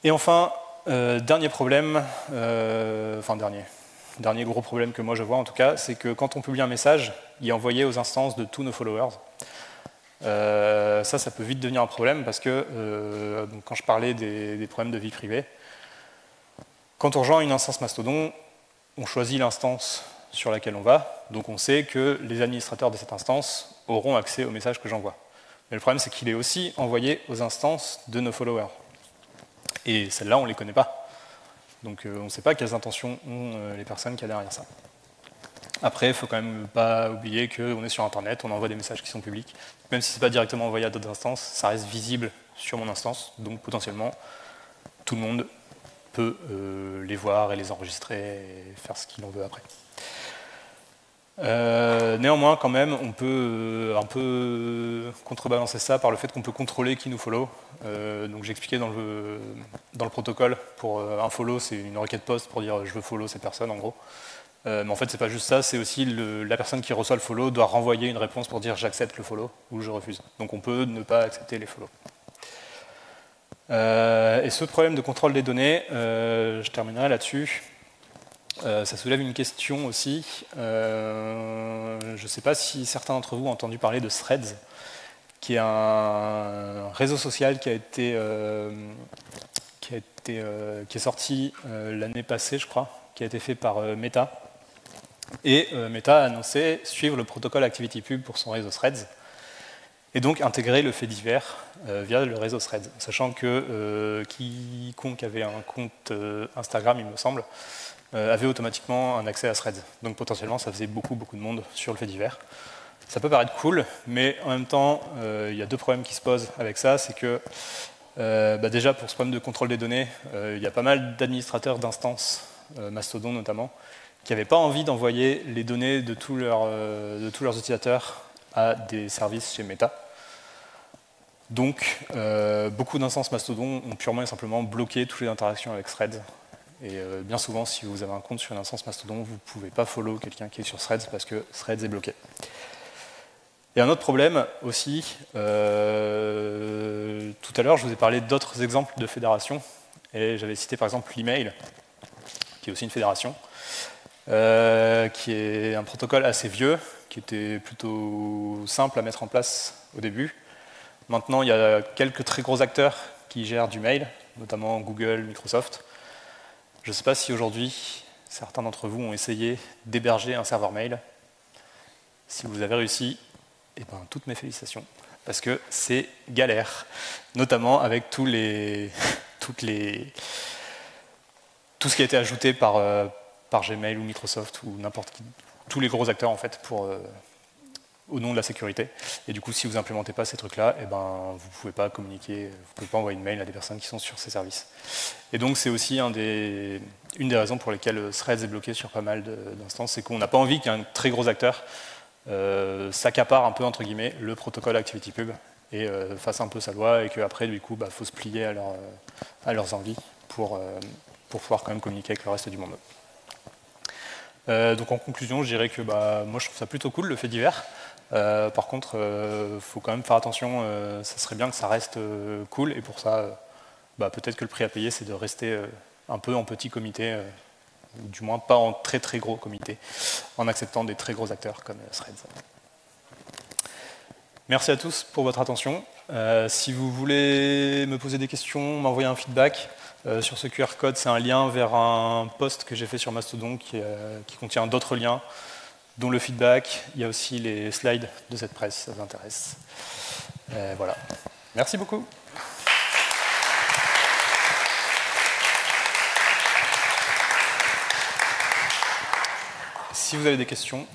Et enfin, dernier problème, dernier gros problème que moi je vois en tout cas, c'est que quand on publie un message, il est envoyé aux instances de tous nos followers. Ça peut vite devenir un problème parce que, donc quand je parlais des problèmes de vie privée, quand on rejoint une instance Mastodon, on choisit l'instance sur laquelle on va, donc on sait que les administrateurs de cette instance auront accès au message que j'envoie. Mais le problème, c'est qu'il est aussi envoyé aux instances de nos followers. Et celles-là, on ne les connaît pas. Donc on ne sait pas quelles intentions ont les personnes qui y a derrière ça. Après, il ne faut quand même pas oublier qu'on est sur Internet, on envoie des messages qui sont publics. Même si ce n'est pas directement envoyé à d'autres instances, ça reste visible sur mon instance, donc potentiellement, tout le monde peut les voir et les enregistrer et faire ce qu'il en veut après. Néanmoins, quand même, on peut un peu contrebalancer ça par le fait qu'on peut contrôler qui nous follow. Donc j'ai expliqué dans le protocole, pour un follow, c'est une requête post pour dire je veux follow cette personne en gros. Mais en fait, c'est pas juste ça, c'est aussi la personne qui reçoit le follow doit renvoyer une réponse pour dire j'accepte le follow ou je refuse. Donc on peut ne pas accepter les follow. Et ce problème de contrôle des données, je terminerai là-dessus. Ça soulève une question aussi. Je ne sais pas si certains d'entre vous ont entendu parler de Threads, qui est un réseau social qui est sorti l'année passée, je crois, qui a été fait par Meta. Et Meta a annoncé suivre le protocole ActivityPub pour son réseau Threads, et donc intégrer le fait divers via le réseau Threads, sachant que quiconque avait un compte Instagram, il me semble, avait automatiquement un accès à Threads. Donc potentiellement, ça faisait beaucoup de monde sur le fait divers. Ça peut paraître cool, mais en même temps, il y a deux problèmes qui se posent avec ça. C'est que déjà, pour ce problème de contrôle des données, il y a pas mal d'administrateurs d'instances, Mastodon notamment, qui n'avaient pas envie d'envoyer les données de tous leurs utilisateurs à des services chez Meta. Donc, beaucoup d'instances Mastodon ont purement et simplement bloqué toutes les interactions avec Threads. Et bien souvent, si vous avez un compte sur une instance Mastodon, vous ne pouvez pas follow quelqu'un qui est sur Threads parce que Threads est bloqué. Et un autre problème aussi, tout tout à l'heure, je vous ai parlé d'autres exemples de fédérations, et j'avais cité par exemple l'email, qui est aussi une fédération, qui est un protocole assez vieux, qui était plutôt simple à mettre en place au début. Maintenant, il y a quelques très gros acteurs qui gèrent du mail, notamment Google, Microsoft. Je ne sais pas si aujourd'hui, certains d'entre vous ont essayé d'héberger un serveur mail. Si vous avez réussi, eh ben, toutes mes félicitations, parce que c'est galère, notamment avec tout ce qui a été ajouté par Gmail ou Microsoft ou n'importe qui, tous les gros acteurs en fait, au nom de la sécurité. Et du coup, si vous n'implémentez pas ces trucs-là, eh ben, vous ne pouvez pas communiquer, vous ne pouvez pas envoyer une mail à des personnes qui sont sur ces services. Et donc, c'est aussi une des raisons pour lesquelles Threads est bloqué sur pas mal d'instances, c'est qu'on n'a pas envie qu'un très gros acteur s'accapare un peu, entre guillemets, le protocole ActivityPub et fasse un peu sa loi, et qu'après, du coup, faut se plier à leurs envies pour pouvoir quand même communiquer avec le reste du monde. Donc en conclusion, je dirais que moi je trouve ça plutôt cool, le fait divers. Par contre, faut quand même faire attention, ça serait bien que ça reste cool, et pour ça, peut-être que le prix à payer, c'est de rester un peu en petit comité, ou du moins pas en très très gros comité, en acceptant des très gros acteurs comme Threads. Merci à tous pour votre attention. Si vous voulez me poser des questions, m'envoyer un feedback, sur ce QR code, c'est un lien vers un post que j'ai fait sur Mastodon qui contient d'autres liens, dont le feedback. Il y a aussi les slides de cette presse, si ça vous intéresse. Voilà. Merci beaucoup. Si vous avez des questions,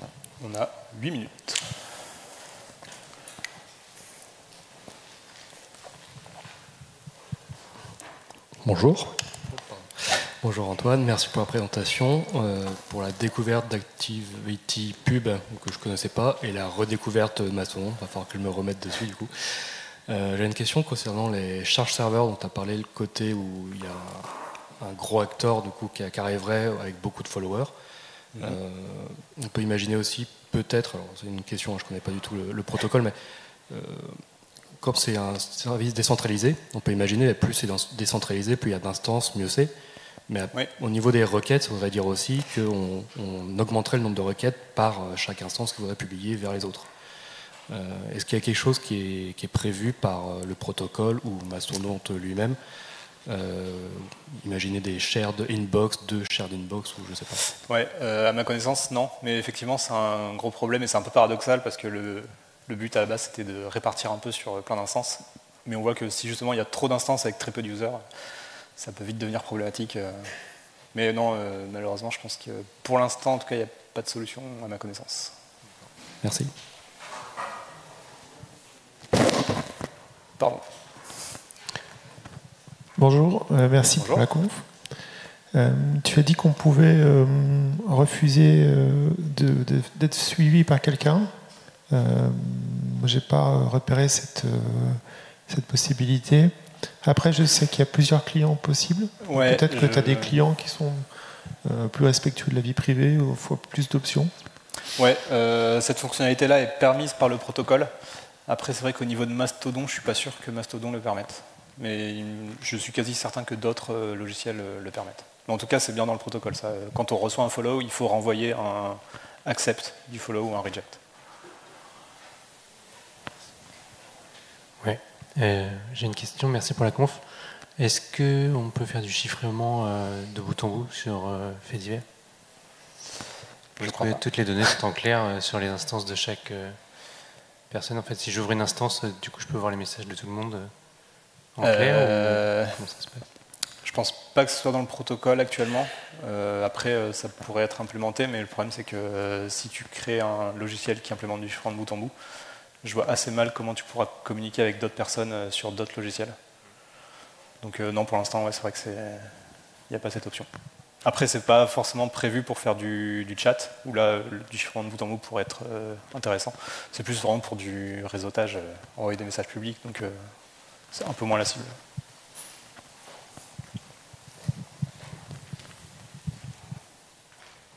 on a 8 minutes. Bonjour. Bonjour Antoine, merci pour la présentation, pour la découverte d'ActivityPub que je ne connaissais pas et la redécouverte de Mastodon, il va falloir que je me remette dessus du coup. J'ai une question concernant les charge serveurs dont tu as parlé, le côté où il y a un gros acteur du coup, qui arriverait avec beaucoup de followers. On peut imaginer aussi peut-être, alors c'est une question, je ne connais pas du tout le protocole, mais comme c'est un service décentralisé, on peut imaginer que plus c'est décentralisé, plus il y a d'instances, mieux c'est. Mais au niveau des requêtes, ça voudrait dire aussi qu'on augmenterait le nombre de requêtes par chaque instance qui voudrait publier vers les autres. Est-ce qu'il y a quelque chose qui est prévu par le protocole ou Mastodonte lui-même? Imaginez des shared inbox, deux shared inbox, ou je ne sais pas. Ouais, à ma connaissance, non. Mais effectivement, c'est un gros problème et c'est un peu paradoxal parce que le but à la base, c'était de répartir un peu sur plein d'instances. Mais on voit que si justement il y a trop d'instances avec très peu d'users, ça peut vite devenir problématique. Mais non, malheureusement, je pense que pour l'instant, en tout cas, il n'y a pas de solution à ma connaissance. Merci. Pardon. Bonjour, merci pour la conf. Tu as dit qu'on pouvait refuser d'être suivi par quelqu'un. Moi, j'ai pas repéré cette possibilité. Après, je sais qu'il y a plusieurs clients possibles. Ouais, peut-être que tu as des clients qui sont plus respectueux de la vie privée, ou faut plus d'options. Ouais, cette fonctionnalité-là est permise par le protocole. Après, c'est vrai qu'au niveau de Mastodon, je ne suis pas sûr que Mastodon le permette. Mais je suis quasi certain que d'autres logiciels le permettent. Mais en tout cas, c'est bien dans le protocole. Ça. Quand on reçoit un follow, il faut renvoyer un accept du follow ou un reject. Ouais. J'ai une question, merci pour la conf. Est-ce qu'on peut faire du chiffrement de bout en bout sur faits divers? Je crois pas. Toutes les données sont en clair sur les instances de chaque personne. En fait, si j'ouvre une instance, du coup, je peux voir les messages de tout le monde en clair ou comment ça se passe? Je pense pas que ce soit dans le protocole actuellement. Après, ça pourrait être implémenté, mais le problème, c'est que si tu crées un logiciel qui implémente du chiffrement de bout en bout, je vois assez mal comment tu pourras communiquer avec d'autres personnes sur d'autres logiciels. Donc non, pour l'instant, ouais, c'est vrai qu'il n'y a pas cette option. Après, c'est pas forcément prévu pour faire du chat, où là, du chiffrement de bout en bout pourrait être intéressant. C'est plus vraiment pour du réseautage, envoyer des messages publics, donc c'est un peu moins la cible.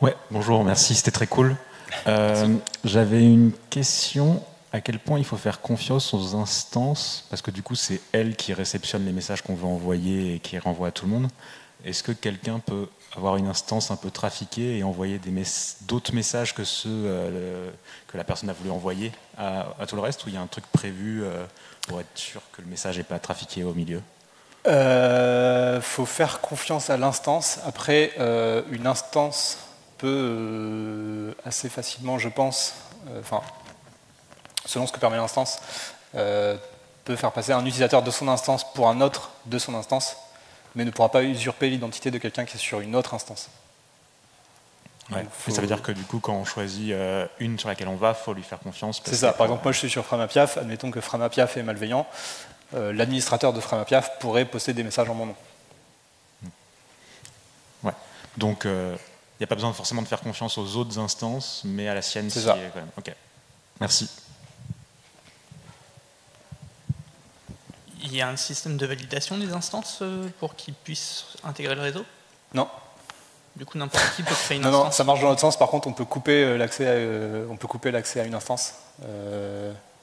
Ouais, bonjour, merci, c'était très cool. J'avais une question à quel point il faut faire confiance aux instances, parce que du coup c'est elles qui réceptionnent les messages qu'on veut envoyer et qui renvoient à tout le monde. Est-ce que quelqu'un peut avoir une instance un peu trafiquée et envoyer d'autres messages que ceux que la personne a voulu envoyer à tout le reste, ou il y a un truc prévu pour être sûr que le message n'est pas trafiqué au milieu? Faut faire confiance à l'instance. Après, une instance peut assez facilement, je pense, selon ce que permet l'instance, peut faire passer un utilisateur de son instance pour un autre de son instance, mais ne pourra pas usurper l'identité de quelqu'un qui est sur une autre instance. Ouais. Et ça veut dire que du coup, quand on choisit une sur laquelle on va, il faut lui faire confiance. C'est ça. Par exemple, moi je suis sur Framapiaf, admettons que Framapiaf est malveillant, l'administrateur de Framapiaf pourrait poster des messages en mon nom. Ouais. Donc, il n'y a pas besoin forcément de faire confiance aux autres instances, mais à la sienne. C'est ça. Quand même. Ok. Merci. Il y a un système de validation des instances pour qu'ils puissent intégrer le réseau? Non. Du coup, n'importe qui peut créer une instance? Non, ça marche dans l'autre sens. Par contre, on peut couper l'accès à une instance.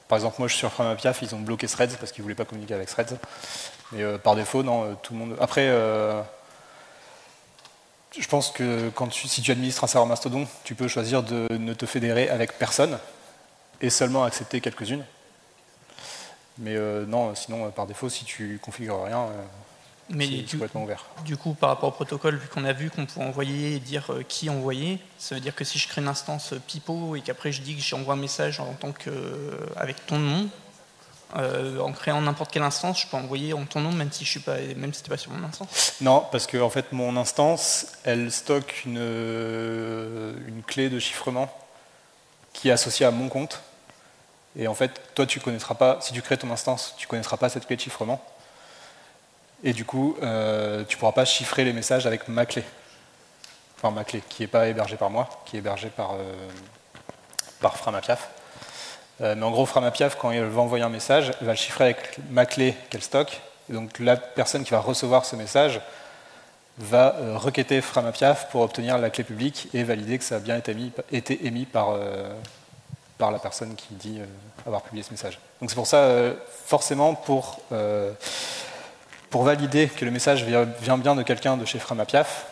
Par exemple, moi, je suis sur Framapiaf, ils ont bloqué Threads parce qu'ils ne voulaient pas communiquer avec Threads. Mais par défaut, non, tout le monde... Après, je pense que si tu administres un serveur Mastodon, tu peux choisir de ne te fédérer avec personne et seulement accepter quelques-unes. Mais non, sinon, par défaut, si tu configures rien, c'est complètement ouvert. Du coup, par rapport au protocole, vu qu'on a vu qu'on pouvait envoyer et dire qui envoyer, ça veut dire que si je crée une instance Pipo et qu'après je dis que j'envoie un message en tant avec ton nom, en créant n'importe quelle instance, je peux envoyer en ton nom même si c'était pas sur mon instance? Non, parce que en fait, mon instance, elle stocke une clé de chiffrement qui est associée à mon compte. Et en fait, toi, tu connaîtras pas, si tu crées ton instance, tu connaîtras pas cette clé de chiffrement. Et du coup, tu ne pourras pas chiffrer les messages avec ma clé. Enfin, ma clé, qui n'est pas hébergée par moi, qui est hébergée par Framapiaf. Mais en gros, Framapiaf, quand elle va envoyer un message, elle va le chiffrer avec ma clé qu'elle stocke. Et donc, la personne qui va recevoir ce message va requêter Framapiaf pour obtenir la clé publique et valider que ça a bien été émis par la personne qui dit avoir publié ce message. Donc c'est pour ça, forcément, pour valider que le message vient bien de quelqu'un de chez Framapiaf,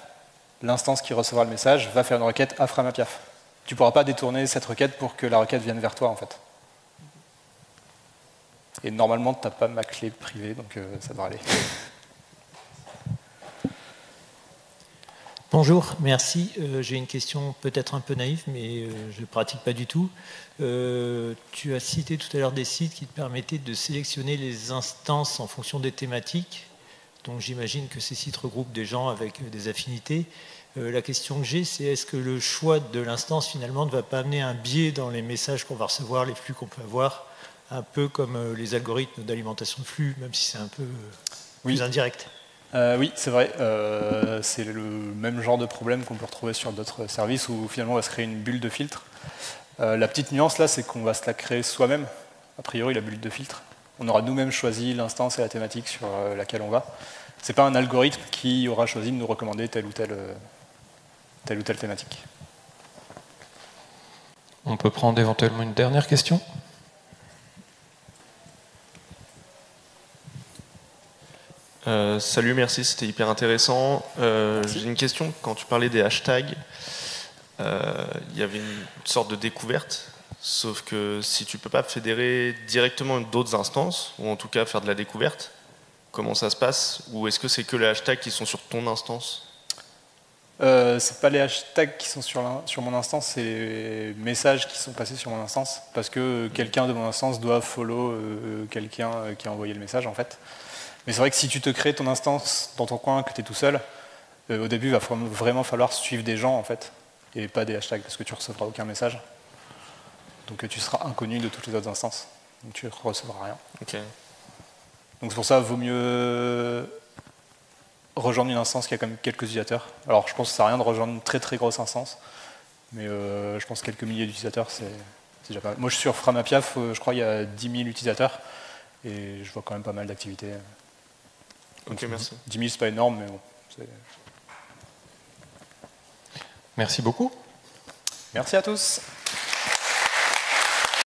l'instance qui recevra le message va faire une requête à Framapiaf. Tu ne pourras pas détourner cette requête pour que la requête vienne vers toi, en fait. Et normalement, tu n'as pas ma clé privée, donc ça devrait aller. Bonjour, merci. J'ai une question peut-être un peu naïve, mais je ne pratique pas du tout. Tu as cité tout à l'heure des sites qui te permettaient de sélectionner les instances en fonction des thématiques. Donc j'imagine que ces sites regroupent des gens avec des affinités. La question que j'ai, c'est est-ce que le choix de l'instance finalement ne va pas amener un biais dans les messages qu'on va recevoir, les flux qu'on peut avoir, un peu comme les algorithmes d'alimentation de flux, même si c'est un peu plus indirect? Oui, c'est vrai. C'est le même genre de problème qu'on peut retrouver sur d'autres services où finalement on va se créer une bulle de filtre. La petite nuance là, c'est qu'on va se la créer soi-même, a priori la bulle de filtre. On aura nous-mêmes choisi l'instance et la thématique sur laquelle on va. Ce n'est pas un algorithme qui aura choisi de nous recommander telle ou telle thématique. On peut prendre éventuellement une dernière question ? Salut, merci, c'était hyper intéressant. J'ai une question, quand tu parlais des hashtags, il y avait une sorte de découverte, sauf que si tu ne peux pas fédérer directement d'autres instances, ou en tout cas faire de la découverte, comment ça se passe? Ou est-ce que c'est que les hashtags qui sont sur ton instance? C'est pas les hashtags qui sont sur mon instance, c'est les messages qui sont passés sur mon instance, parce que quelqu'un de mon instance doit follow quelqu'un qui a envoyé le message en fait. Mais c'est vrai que si tu te crées ton instance dans ton coin, que tu es tout seul, au début, il va vraiment falloir suivre des gens, en fait, et pas des hashtags, parce que tu ne recevras aucun message. Donc tu seras inconnu de toutes les autres instances. Donc tu ne recevras rien. Okay. Donc c'est pour ça, il vaut mieux rejoindre une instance qui a quand même quelques utilisateurs. Alors je pense que ça ne sert à rien de rejoindre une très très grosse instance, mais je pense que quelques milliers d'utilisateurs, c'est déjà pas mal. Moi je suis sur Framapiaf, je crois qu'il y a 10 000 utilisateurs, et je vois quand même pas mal d'activités. Donc, ok, merci. 10 000, c'est pas énorme, mais bon. Merci beaucoup. Merci à tous.